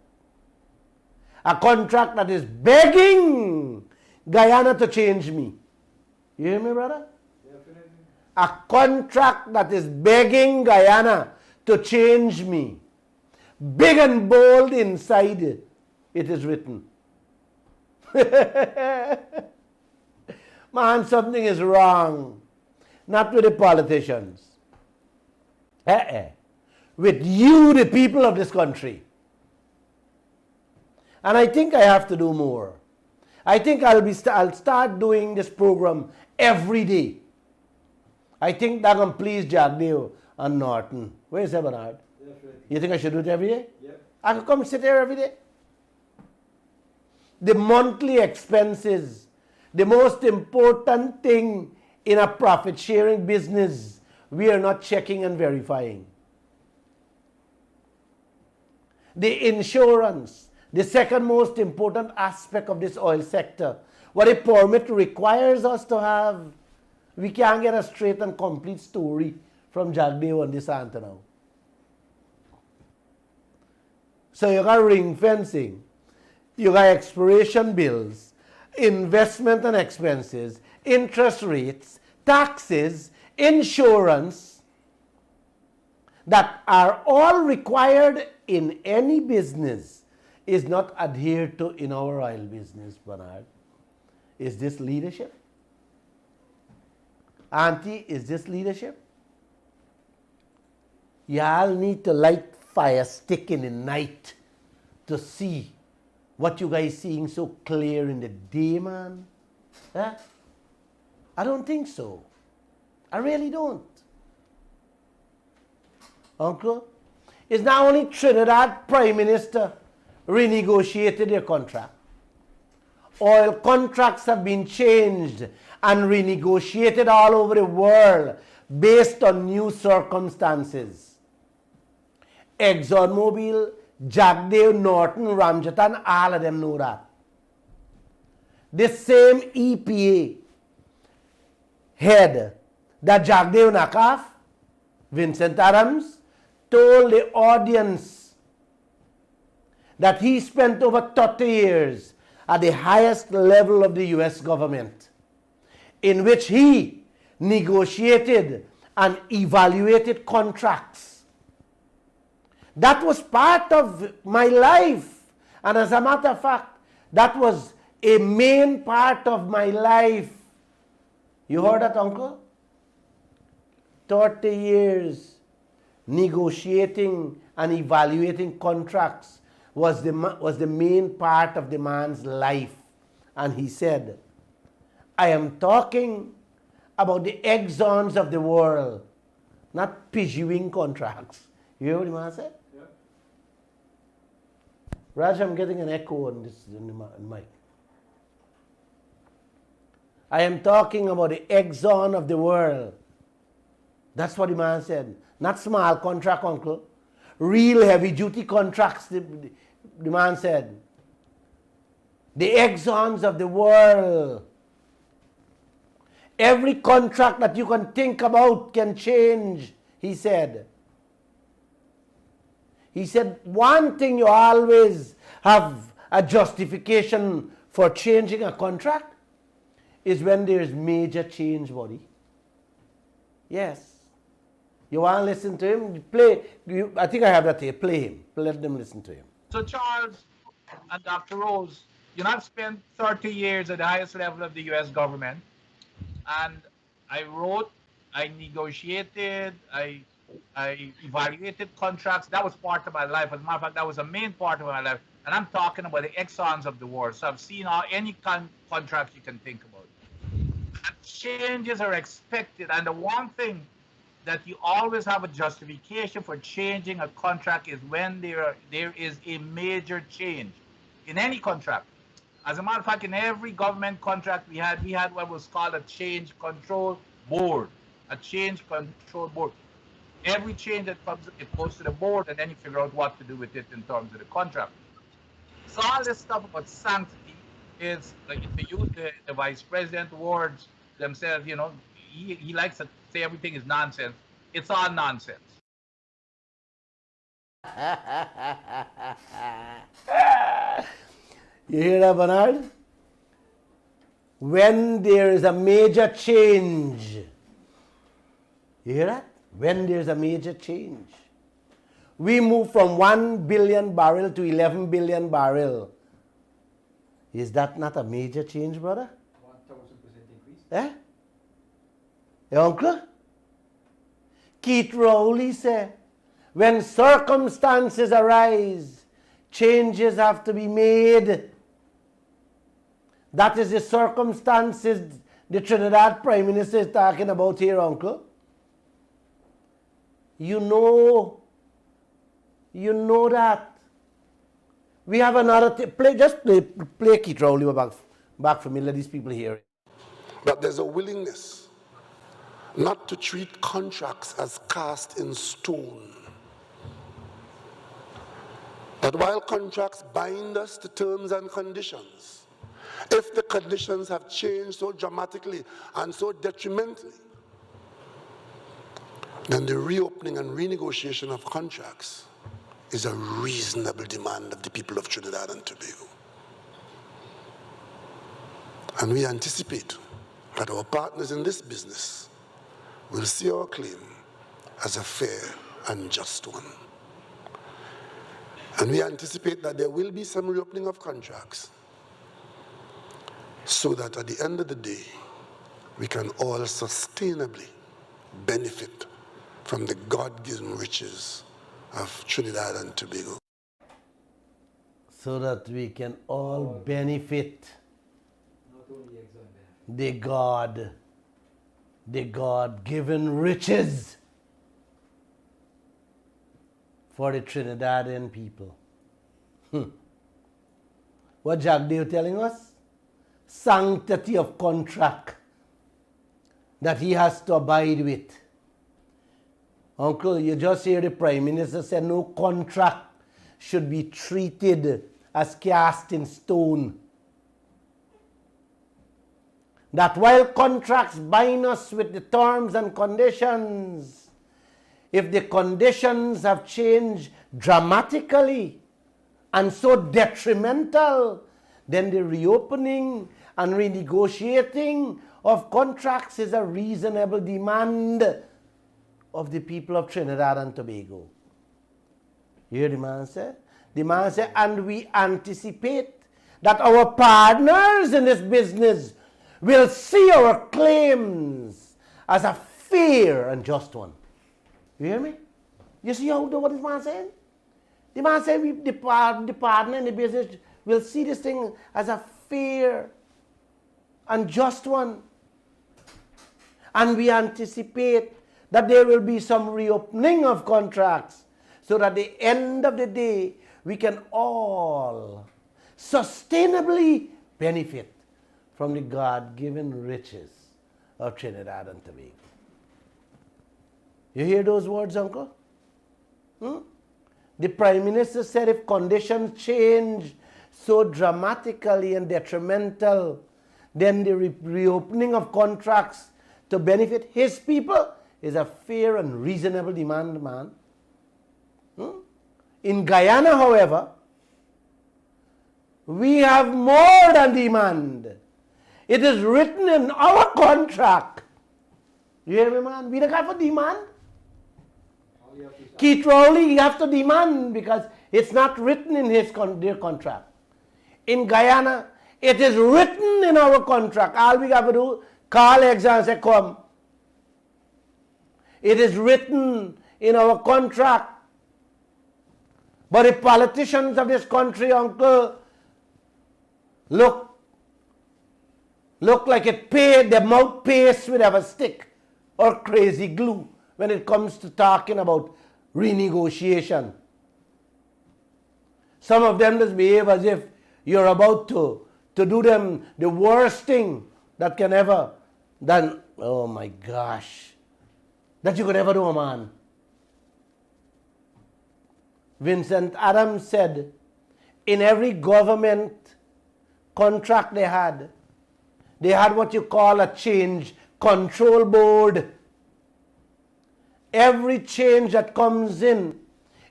A contract that is begging Guyana to change me. You hear me, brother? Definitely. A contract that is begging Guyana to change me. Big and bold inside it is written. Man, something is wrong. Not with the politicians. With you, the people of this country. And I think I have to do more. I think I'll start doing this program every day. I think that can please Jagdeo and Norton. Where is that, Bernard? Definitely. You think I should do it every day? Yep. I could come sit here every day. The monthly expenses, the most important thing in a profit sharing business, we are not checking and verifying. The insurance, the second most important aspect of this oil sector, what a permit requires us to have. We can't get a straight and complete story from Jagdeo on this answer now. So you got ring fencing, you got exploration bills, investment and expenses, interest rates, taxes, insurance that are all required in any business is not adhered to in our oil business, Bernard. Is this leadership? Auntie, is this leadership? Y'all need to light fire stick in the night to see what you guys seeing so clear in the day, man. Huh? I don't think so. I really don't. Uncle, it's not only Trinidad Prime Minister renegotiated their contract. Oil contracts have been changed and renegotiated all over the world based on new circumstances. ExxonMobil, Jagdeo, Norton, Ramjatan, all of them know that. The same EPA head that Jagdeo knocked off, Vincent Adams, told the audience that he spent over 30 years at the highest level of the US government, in which he negotiated and evaluated contracts. That was part of my life. And as a matter of fact, that was a main part of my life. You heard that, Uncle? 30 years negotiating and evaluating contracts was the main part of the man's life. And he said, I am talking about the Exxons of the world, not pursuing contracts. You hear what the man said? Yeah. Raj, I'm getting an echo on this in the mic. I am talking about the Exxon of the world. That's what the man said. Not small contract, Uncle. Real heavy-duty contracts, the man said. The Exxons of the world. Every contract that you can think about can change, he said. He said, one thing you always have a justification for changing a contract is when there is major change, buddy. Yes. You want to listen to him? I think I have that here. Play him. Let them listen to him. So Charles and Dr. Rose, I've spent 30 years at the highest level of the U.S. government, and I wrote, I negotiated, I evaluated contracts. That was part of my life. As a matter of fact, that was a main part of my life. And I'm talking about the Exxons of the world. So I've seen any contract you can think about. And changes are expected. And the one thing that you always have a justification for changing a contract is when there is a major change in any contract. As a matter of fact, in every government contract we had what was called a change control board. A change control board. Every change that comes, it goes to the board, and then you figure out what to do with it in terms of the contract. So all this stuff about sanctity is, like, if you use the vice president words themselves, he likes to say everything is nonsense. It's all nonsense. You hear that, Bernard? When there is a major change, you hear that? When there's a major change. We move from 1 billion barrel to 11 billion barrel. Is that not a major change, brother? 1000% increase. Eh? Your uncle? Keith Rowley said, when circumstances arise, changes have to be made. That is the circumstances the Trinidad Prime Minister is talking about here, uncle. You know that. We have another play Keith Rowley back for me, let these people hear it. But there's a willingness not to treat contracts as cast in stone. That while contracts bind us to terms and conditions, if the conditions have changed so dramatically and so detrimentally, then the reopening and renegotiation of contracts is a reasonable demand of the people of Trinidad and Tobago. And we anticipate that our partners in this business will see our claim as a fair and just one. And we anticipate that there will be some reopening of contracts so that at the end of the day, we can all sustainably benefit from the God-given riches of Trinidad and Tobago. So that we can all benefit Not only Exxon the God-given riches for the Trinidadian people. What Jagdeo telling us? Sanctity of contract that he has to abide with. Uncle, you just hear the Prime Minister say no contract should be treated as cast in stone. That while contracts bind us with the terms and conditions, if the conditions have changed dramatically and so detrimental, then the reopening and renegotiating of contracts is a reasonable demand of the people of Trinidad and Tobago. You hear the man say? The man say, and we anticipate that our partners in this business will see our claims as a fair and just one. You hear me? You see what this man saying? The man said the partner in the business will see this thing as a fair and just one. And we anticipate that there will be some reopening of contracts so that at the end of the day, we can all sustainably benefit from the God-given riches of Trinidad and Tobago. You hear those words, Uncle? The Prime Minister said if conditions change so dramatically and detrimental, then the reopening of contracts to benefit his people is a fair and reasonable demand, man. In Guyana, however, we have more than demand. It is written in our contract. You hear me, man? We don't have to demand. All you have to Keith Rowley, you have to demand because it's not written in their contract. In Guyana, it is written in our contract. All we have to do, call exam and say, come. It is written in our contract. But the politicians of this country, uncle, look like it paid, the mouth paste with a stick or crazy glue when it comes to talking about renegotiation. Some of them just behave as if you're about to do them the worst thing that can ever done. Oh my gosh, that you could ever do, a man. Vincent Adams said, in every government contract they had what you call a change control board. Every change that comes in,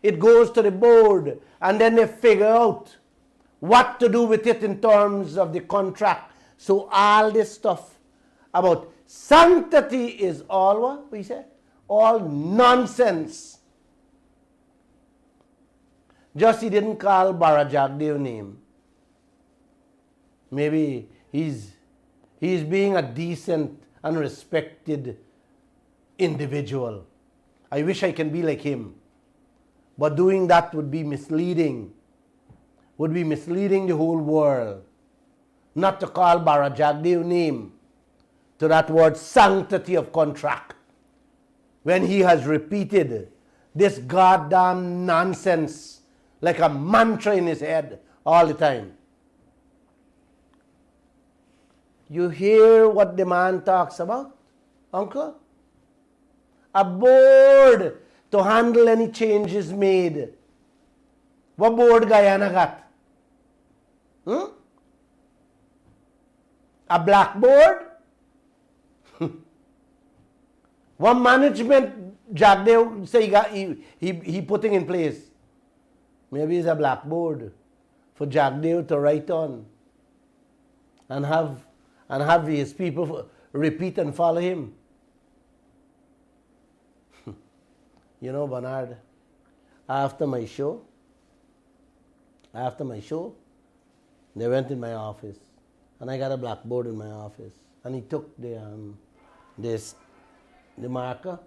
it goes to the board, and then they figure out what to do with it in terms of the contract. So all this stuff about sanctity is all what we say? All nonsense. Just he didn't call Bara Jagdeo name. Maybe he's being a decent and respected individual. I wish I can be like him. But doing that would be misleading. Would be misleading the whole world. Not to call Bara Jagdeo name to that word sanctity of contract. When he has repeated this goddamn nonsense like a mantra in his head all the time. You hear what the man talks about, uncle? A board to handle any changes made. What board Guyana got? A blackboard? What management Jagdeo say he putting in place? Maybe it's a blackboard for Jagdeo to write on and have his people repeat and follow him. You know, Bernard, after my show, they went in my office, and I got a blackboard in my office, and he took the marker,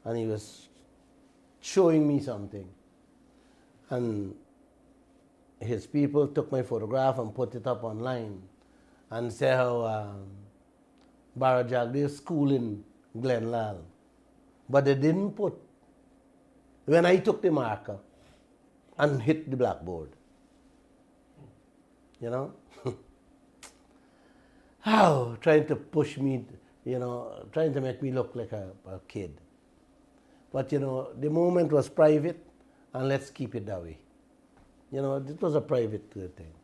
and he was showing me something, and his people took my photograph and put it up online, and say how Bara Jagdeo school in Lall, but they didn't put when I took the marker and hit the blackboard. You know? How? Trying to push me, trying to make me look like a kid. But, the moment was private, and let's keep it that way. It was a private thing.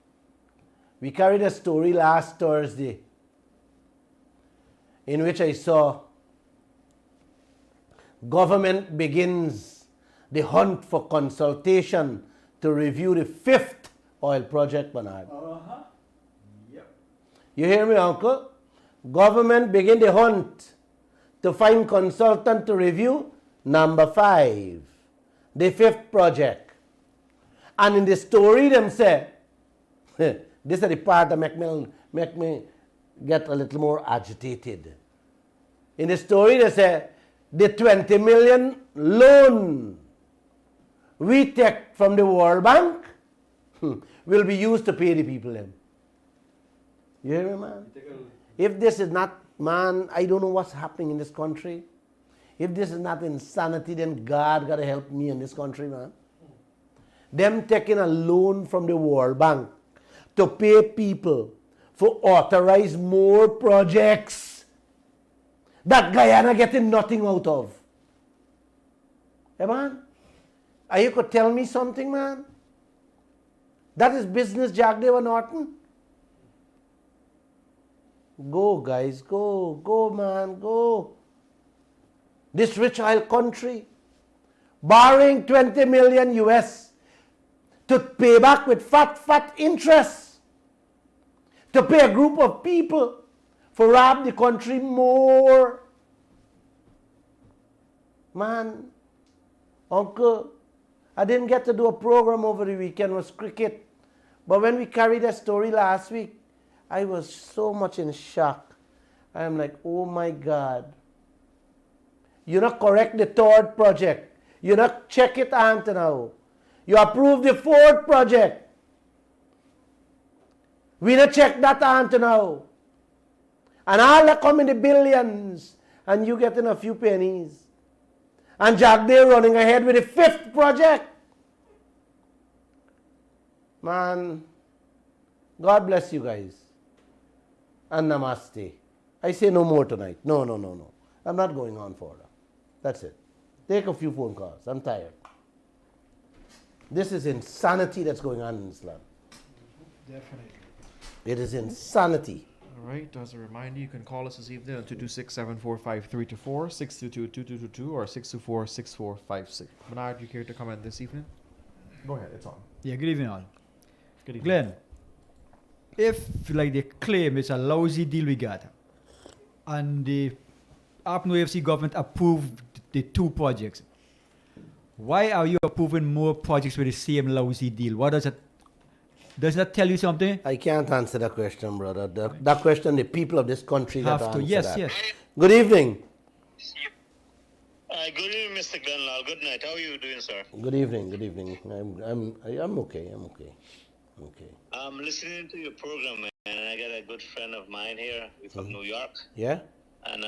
We carried a story last Thursday in which I saw government begins the hunt for consultation to review the 5th oil project, Bernard. Yep. You hear me, uncle? Government begin the hunt to find consultant to review number 5, the 5th project. And in the story, them say, this is the part that make me get a little more agitated. In the story, they say, the 20 million loan we take from the World Bank will be used to pay the people them. You hear me, man? If this is not, man, I don't know what's happening in this country. If this is not insanity, then God got to help me in this country, man. Them taking a loan from the World Bank to pay people for authorize more projects that Guyana getting nothing out of. Hey, man? Are you could tell me something, man? That is business, Jagdeo and Norton. Go, guys, go. Go, man, go. This rich oil country, borrowing 20 million US to pay back with fat interest, to pay a group of people for rob the country more. Man, uncle, I didn't get to do a program over the weekend, it was cricket. But when we carried that story last week, I was so much in shock. I am like, oh my God. You not correct the third project. You not check it out now. You approve the fourth project. We not check that out now. And all that come in the billions. And you getting a few pennies. And Jagdeo running ahead with the fifth project. Man, God bless you guys. And namaste. I say no more tonight. No. I'm not going on further. That's it. Take a few phone calls. I'm tired. This is insanity that's going on in this land. Definitely. It is insanity. All right, as a reminder, you can call us this evening on 226-745-324, 622-2222, or 624-6456. Bernard, you care to comment this evening? Go ahead, it's on. Yeah, good evening all. Good evening. Glenn, if like they claim it's a lousy deal we got, and the Upno AFC government approved the two projects, why are you approving more projects with the same lousy deal? What does that tell you something? I can't answer that question, brother. That question, the people of this country Have got to. answer Yes, that. yes. Good evening. Good evening, Mr. Lall. Good night. How are you doing, sir? Good evening. I'm okay. Okay. I'm listening to your program, man, and I got a good friend of mine here. We're from New York. Yeah? And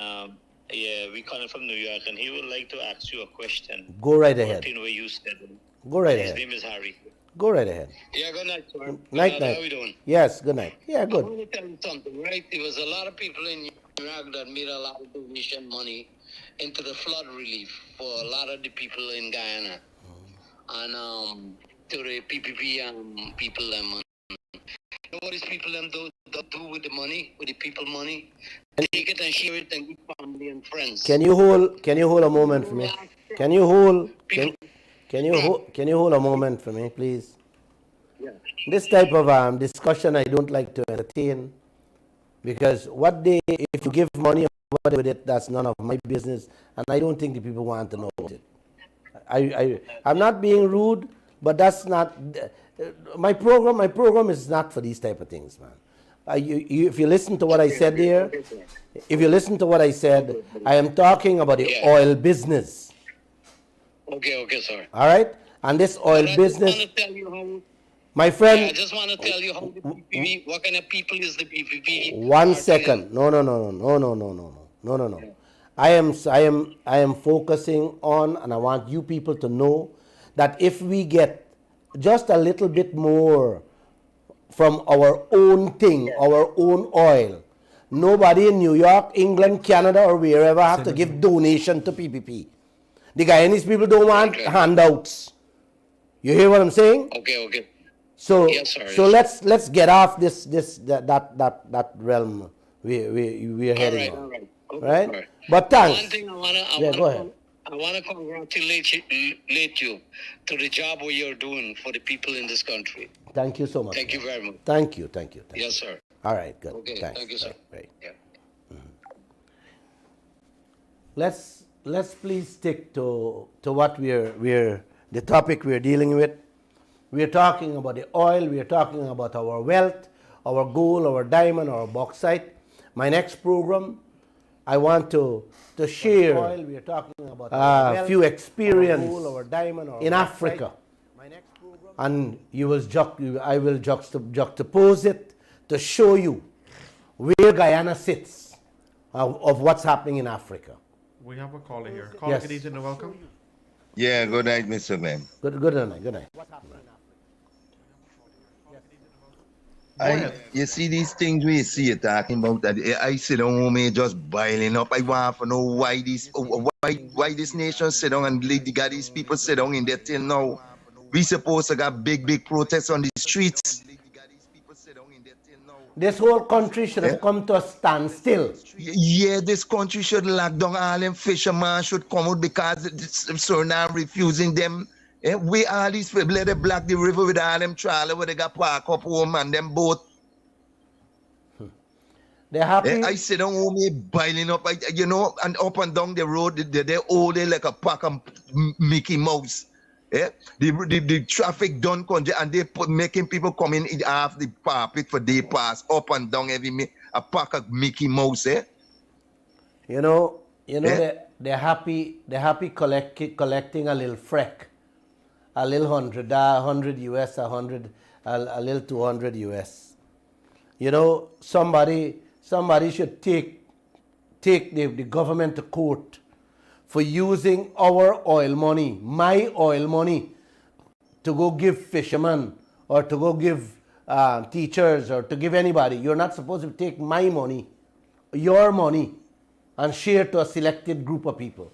yeah, we calling from New York, and he would like to ask you a question. Go right ahead. Working where you said. Go right His ahead. name is Harry. Go right ahead. Yeah, good night, sir. Night. How are we doing? Yes, good night. Yeah, I good. want to tell you something, right? There was a lot of people in New York that made a lot of donation money into the flood relief for a lot of the people in Guyana. And to the PPP people them. You know what these people them do with the money, with the people money? Take it and share it and give family and friends. Can you hold a moment for me? Can you hold a moment for me, please? Yeah. This type of discussion I don't like to entertain, because if you give money or whatever with it, that's none of my business, and I don't think the people want to know about it. I'm not being rude, but that's not my program. My program is not for these type of things, man. If you listen to what I said there, I am talking about the oil business. Okay, sir. All right, and this oil business, my friend. I just want to tell you how the PPP, what kind of people is the PPP? One second. No. I am focusing on, and I want you people to know that if we get just a little bit more from our own thing, our own oil, nobody in New York, England, Canada, or wherever have to give donation to PPP. The Guyanese people don't want handouts. You hear what I'm saying? Okay. So, Yes, sir. so let's get off that realm we're heading on. All Right? right. But thanks. One thing Go ahead. I want to congratulate you to the job what you're doing for the people in this country. Thank you so much. Thank you very much. Thank you. Yes, sir. All right, good. Okay, Thanks. thank you, sir. Right. Yeah. Let's please stick to what the topic we're dealing with. We're talking about the oil, we're talking about our wealth, our gold, our diamond, our bauxite. My next program, I want to share oil, we're talking about a few experience in Africa. My next program, and I will juxtapose it to show you where Guyana sits of what's happening in Africa. We have a caller here. Caller, Yes. good evening and welcome. Yeah, good night, Mr. Glenn. Good night. You see these things we see you talking about that I sit down home here just boiling up. I want to know why this nation sit down and got these people sit down in there till now. We supposed to got big protests on the streets. This whole country should have come to a standstill. Yeah, this country should lock down all them fishermen should come out because Suriname refusing them We all these people let them block the river with all them trawler where they got park up home and them boat. They're happy. I sit down home here biling up, and up and down the road, they're all there like a pack of Mickey Mouse. The traffic done congestion and they making people come in half the park for day pass up and down a pack of Mickey Mouse. They're happy collecting a little freck, a little 100 US, a little 200 US. Somebody should take the government to court for using our oil money, my oil money, to go give fishermen or to go give teachers or to give anybody. You're not supposed to take my money, your money, and share to a selected group of people.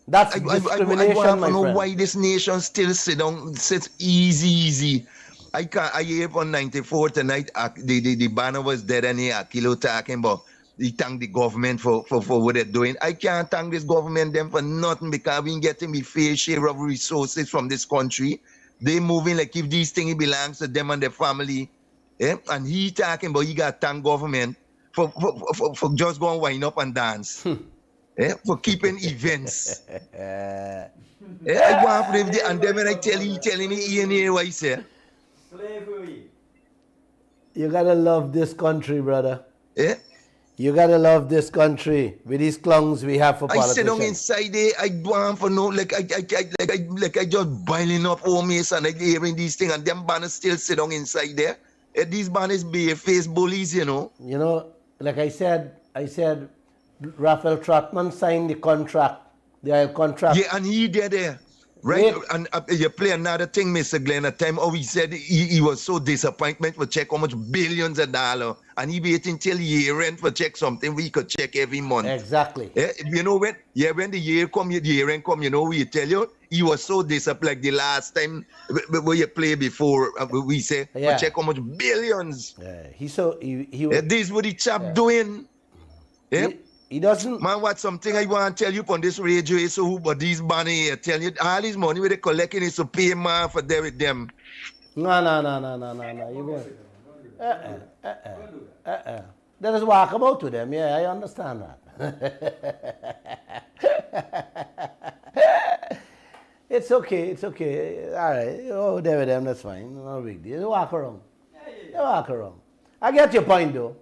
That's discrimination, I want my to know friend. why this nation still sits easy. I hear on 94 tonight, the banner was dead and here, Kilo talking about he thank the government for what they're doing. I can't thank this government them for nothing because we ain't getting the fair share of resources from this country. They moving like if these things belongs to them and their family. And he talking about he got thank government for just going wind up and dance. For keeping events. I want for them, and then when I telling me what he said. Slavery. You gotta love this country, brother. You gotta love this country with these clowns we have for I politicians. sit down inside there, I want for no like I just boiling up homies and I hearing these things and them banners still sit down inside there. These banners be face bullies, Like I said, Raphael Trotman signed the contract, the oil contract. Yeah, and he did there. Right, and you play another thing, Mr. Glenn. At time, he said he was so disappointment for check how much billions of dollars, and he waiting till year end for check something we could check every month. Exactly. When the year end come, we tell you he was so disappointed. Like the last time where you play before, we say for check how much billions. This is what the chap doing. He doesn't. Man, what something I want to tell you on this radio is but these money here, tell you all this money where they collecting is to pay man for there with them. No. You won't. Let us walk about with them. Yeah, I understand that. It's okay. All right. Oh, there with them, that's fine. No big deal. You walk around. I get your point, though.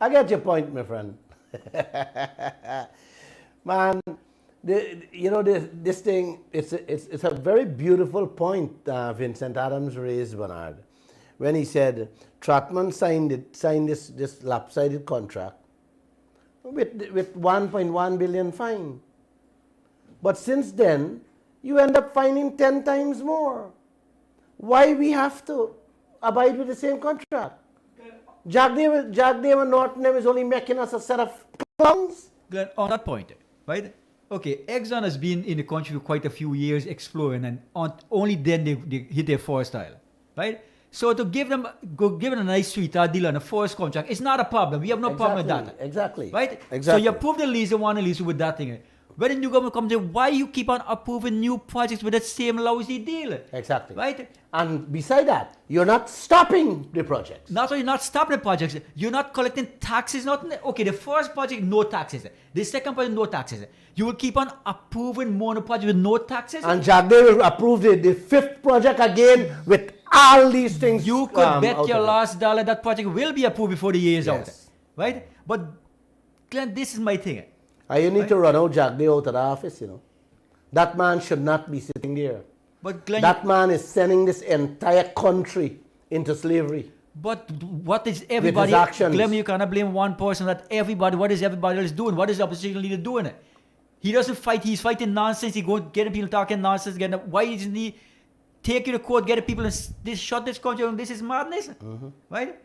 I get your point, my friend. Man, this thing, it's a very beautiful point Vincent Adams raised, Bernard, when he said Trotman signed this lopsided contract with 1.1 billion fine. But since then, you end up fining 10 times more. Why we have to abide with the same contract? Jagdeo and Norton is only making us a set of clowns. Glenn, on that point, right? Okay, Exxon has been in the country for quite a few years exploring, and only then they hit their forest style, right? So to give them a nice sweetheart deal on a forest contract, it's not a problem. We have no problem with that. Exactly. Right? Exactly. So you approve the lease, you want to lease with that thing. When the new government comes in, why you keep on approving new projects with that same lousy deal? Exactly. Right? And beside that, you're not stopping the projects. Not only not stopping the projects, you're not collecting taxes. Okay, the first project, no taxes. The second project, no taxes. You will keep on approving more projects with no taxes. And Jagdeo will approve the fifth project again with all these things. You could bet your last dollar that project will be approved before the year is out. Right? But, Glenn, this is my thing. You need to run out Jagdeo out of the office, That man should not be sitting there. But Glenn, that man is sending this entire country into slavery. But what is everybody? With his actions. Glenn, you cannot blame one person. What is everybody else doing? What is the opposition leader doing? He doesn't fight. He's fighting nonsense. He's going getting people talking nonsense. Why isn't he taking the court, getting people and shut this country down? This is madness, right?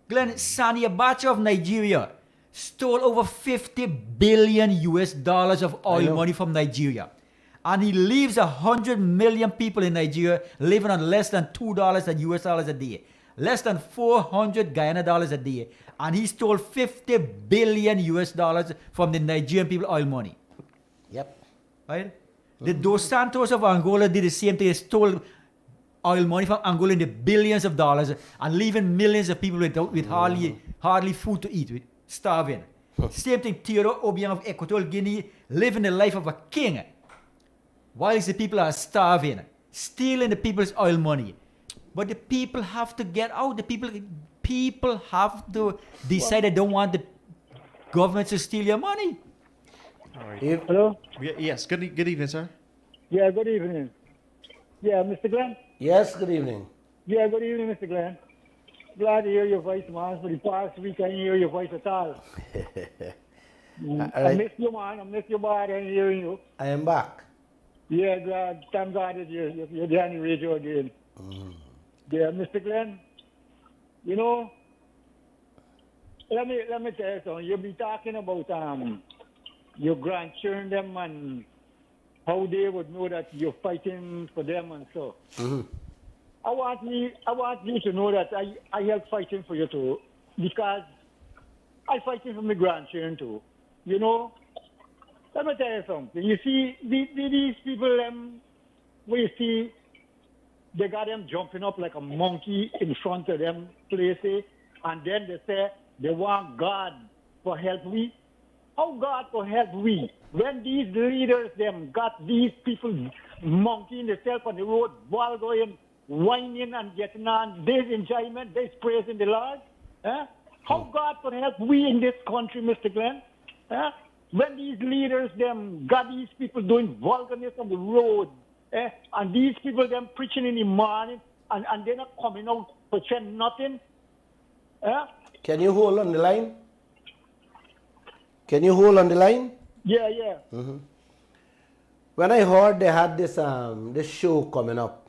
Glenn, Sani Abacha of Nigeria stole over 50 billion US dollars of oil money from Nigeria. And he leaves 100 million people in Nigeria living on less than $2 at US dollars a day. Less than 400 Guyana dollars a day. And he stole 50 billion US dollars from the Nigerian people oil money. Yep. Right? The Dos Santos of Angola did the same thing. They stole oil money from Angola in the billions of dollars and leaving millions of people with hardly food to eat, with starving. Same thing, Theodore Obiang of Equatorial Guinea living the life of a king, whilst the people are starving, stealing the people's oil money. But the people have to get out. The people have to decide they don't want the government to steal your money. All right. Hello? Yes, good evening, sir. Yeah, good evening. Yeah, Mr. Glenn? Yes, good evening. Yeah, good evening, Mr. Glenn. Glad to hear your voice, man. For the past week, I didn't hear your voice at all. I miss you, man. I miss you, bad. I ain't hearing you. I am back. Yeah, glad. Thank God that you're there on the radio again. Yeah, Mr. Glenn, you know, let me tell you something. You'll be talking about your grandchildren them and how they would know that you're fighting for them and so. I want you to know that I help fighting for you too, because I fighting for my grandchildren too. You know, let me tell you something. You see, these people where you see, they got them jumping up like a monkey in front of them places, and then they say they want God for help we. How God for help we? When these leaders them got these people monkeying themselves on the road, while going, whining and getting on, there's enjoyment, there's praising the Lord. How God for help we in this country, Mr. Glenn? When these leaders them got these people doing vulgarness on the road, and these people them preaching in the morning, and they're not coming out for saying nothing. Can you hold on the line? Can you hold on the line? Yeah, yeah. When I heard they had this show coming up,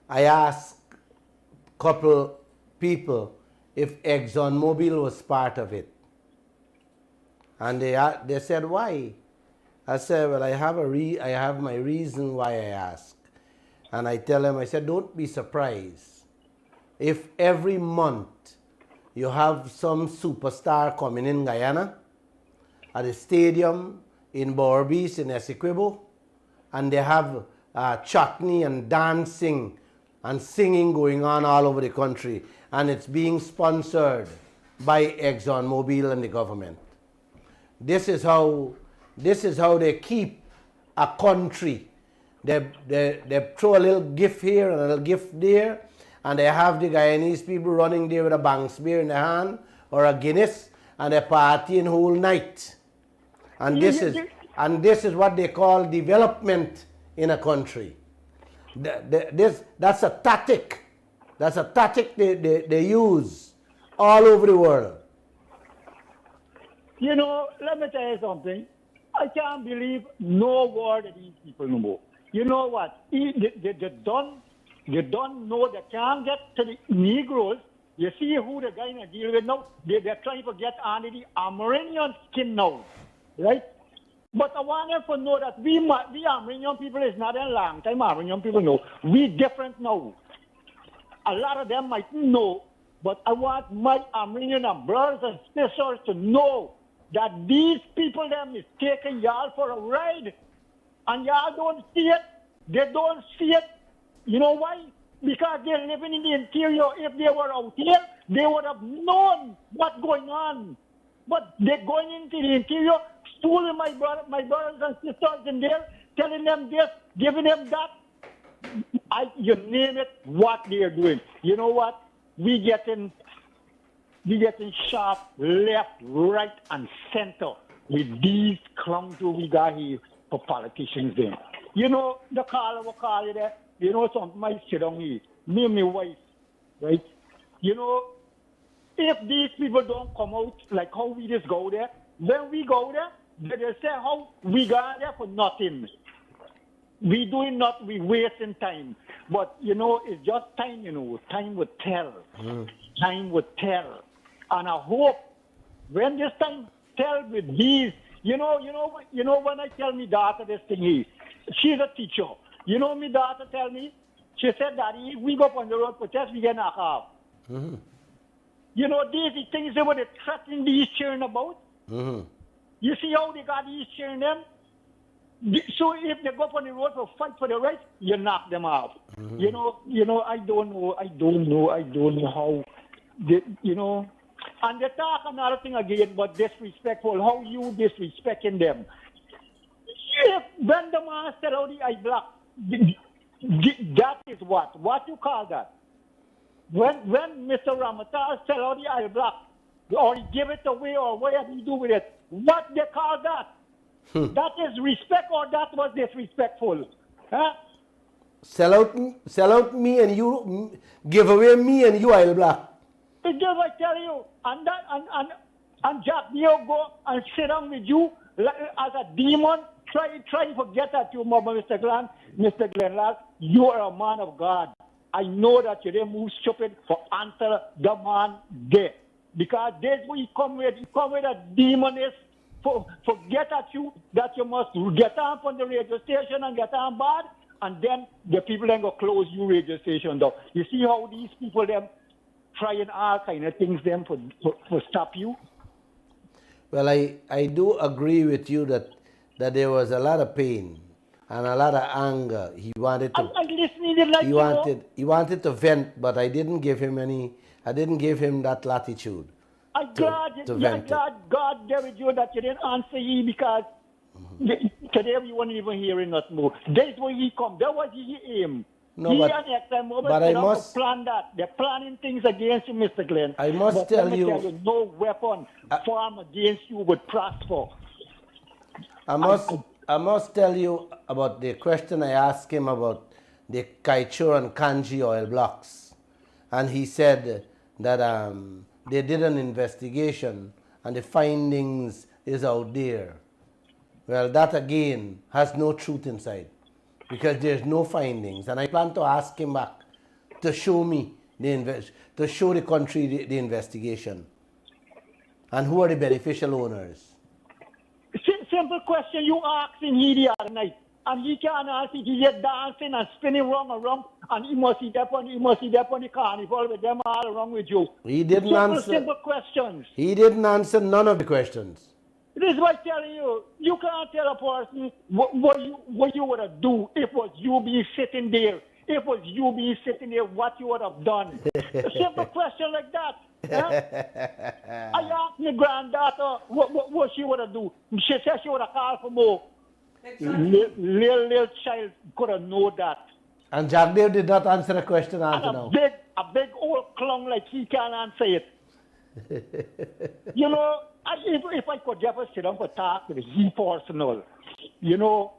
I asked a couple people if ExxonMobil was part of it. And they said, why? I said, well, I have my reason why I ask. And I tell them, I said, don't be surprised if every month you have some superstar coming in Guyana at the stadium in Borbis in Essequibo, and they have chutney and dancing and singing going on all over the country, and it's being sponsored by ExxonMobil and the government. This is how they keep a country. They throw a little gift here and a little gift there, and they have the Guyanese people running there with a Banks beer in their hand or a Guinness, and they're partying whole night. And this is what they call development in a country. That's a tactic. That's a tactic they use all over the world. You know, let me tell you something. I can't believe no word of these people no more. You know what? They don't know they can't get to the Negroes. You see who the guy deal with now? They're trying to get under the Amerindian skin now, right? But I want them to know that we Amerindian people is not a long time Amerindian people know. We different now. A lot of them might know, but I want my Amerindian brothers and sisters to know that these people them is taking y'all for a ride, and y'all don't see it. They don't see it. You know why? Because they're living in the interior. If they were out here, they would have known what's going on. But they're going into the interior, fooling my brothers and sisters in there, telling them this, giving them that. You name it, what they're doing. You know what? We getting sharp left, right, and center with these clowns who we got here for politicians then. You know, the caller will call you there. You know, something might sit down here. Me and my wife, right? You know, if these people don't come out like how we just go there, when we go there, they say how we got there for nothing. We doing not, we wasting time. But, you know, it's just time, you know. Time would tell. Time would tell. And I hope when this time tell with these, you know, when I tell me daughter this thing is, she's a teacher. You know, my daughter tell me, she said, Daddy, if we go up on the road protest, we get knocked off. You know, these are things they were threatening these children about. You see how they got these children them? So if they go up on the road to fight for the rights, you knock them off. You know, I don't know how, and they talk another thing again, but disrespectful, how you disrespecting them. If when the man said out the eye black, that is what you call that? When Mr. Ramatal said out the eye black, or he give it away, or whatever he do with it, what they call that? That is respect, or that was disrespectful? Huh? Sell out me and you, give away me and you, Isle Black. It's just I tell you, and Jagdeo go and sit down with you as a demon, try to forget that you, Mr. Glenn Lall, you are a man of God. I know that you didn't move stupid for answer the man there. Because this way he come with a demonist forget at you that you must get on from the radio station and get on board, and then the people then go close your radio station down. You see how these people them trying all kind of things them for stop you? Well, I do agree with you that there was a lot of pain and a lot of anger. He wanted to. I'm listening like he wanted to vent, but I didn't give him that latitude. I'm glad God gave it you that you didn't answer him, because today we weren't even hearing us more. That's where he come. That was his aim. No, he but I must plan that. They're planning things against you, Mr. Glenn. I must tell you, no weapon formed against you would prosper. I must tell you about the question I asked him about the Kaieteur and Kanji oil blocks, and he said that they did an investigation and the findings is out there. Well, that again has no truth inside, because there's no findings, and I plan to ask him back to show me to show the country the investigation and who are the beneficial owners. Simple question you asked him the other night, and he can't answer. He get dancing and spinning round and round, and he must see that on the carnival with them all around with you. He didn't answer. Simple questions. He didn't answer none of the questions. This is what I'm telling you. You can't tell a person what you would have do if it was you be sitting there. If it was you be sitting there, what you would have done. A simple question like that. Huh? I asked my granddaughter what she would have do. She said she would have called for more. Little child could have known that. And Jagdeo did not answer the question until now. A big old clown like he can't answer it. You know, if I could ever sit down for talk with he personal, you know,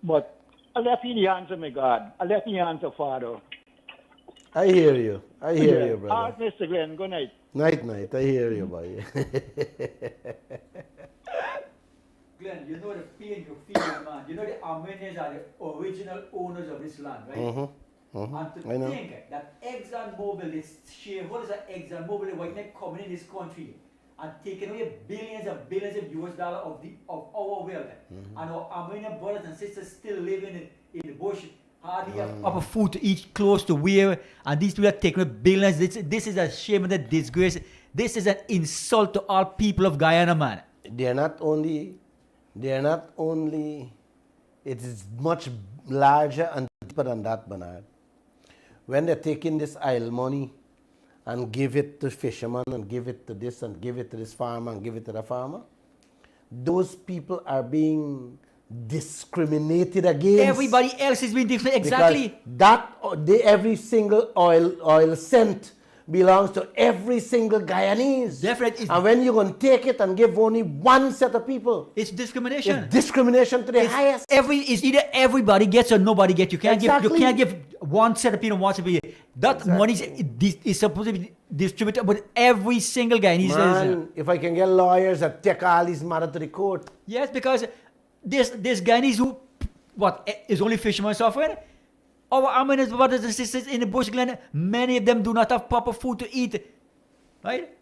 but I left in the hands of my God. I left in the hands of Father. I hear you. I hear you, brother. All right, Mr. Glenn. Good night. Night. I hear you, boy. Glenn, you know the pain you feel, man. You know the Armenians are the original owners of this land, right? And to think that ExxonMobil, this shareholders of ExxonMobil, the white men coming in this country and taking away billions and billions of US dollars of our wealth, and our Armenian brothers and sisters still living in the bush, hardly have proper food to eat, close to wear, and these people are taking away billions. This is a shame and a disgrace. This is an insult to all people of Guyana, man. They're not only, it is much larger and deeper than that, Bernard. When they're taking this oil money and give it to fishermen and give it to this and give it to this farmer and give it to the farmer, those people are being discriminated against. Everybody else is being discriminated, exactly. Because every single oil cent belongs to every single Guyanese. Definitely. And when you're going to take it and give only one set of people, it's discrimination. It's discrimination to the highest. It's either everybody gets or nobody gets. You can't give one set of people one set of people. That money is supposed to be distributed, but every single Guyanese. Man, if I can get lawyers that take all these matters to the court. Yes, because there's Guyanese who is only fishermen suffering. Our Armenian brothers and sisters in the bush, Glen, many of them do not have proper food to eat, right?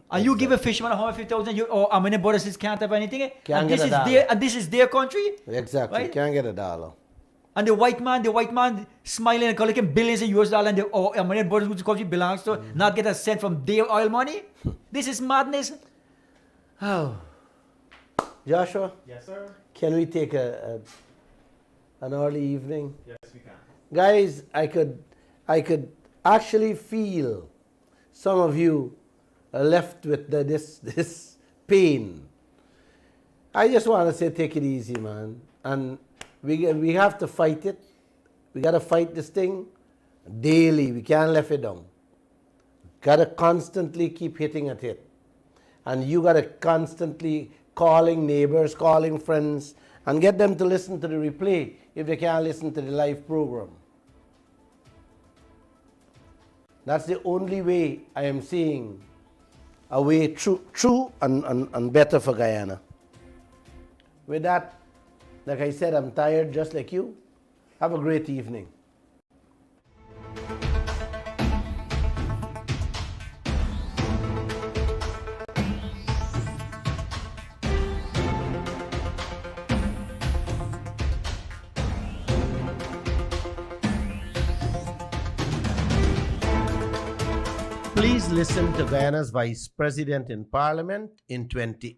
And you give a fisherman 150,000, or Armenian brothers and sisters can't have anything, and this is their country. Exactly, right? Can't get $1. And the white man smiling and collecting billions of US dollars, and the Armenian brothers whose country belongs to not get a cent from their oil money. This is madness. Oh, Joshua, Yes, sir. can we take an early evening? Yes, we can. Guys, I could actually feel some of you are left with this pain. I just want to say, take it easy, man. And we have to fight it. We got to fight this thing daily. We can't let it down. Got to constantly keep hitting at it. And you got to constantly calling neighbors, calling friends, and get them to listen to the replay if they can't listen to the live program. That's the only way I am seeing a way true and better for Guyana. With that, like I said, I'm tired just like you. Have a great evening. Please listen to Guyana's Vice President in Parliament in 2018.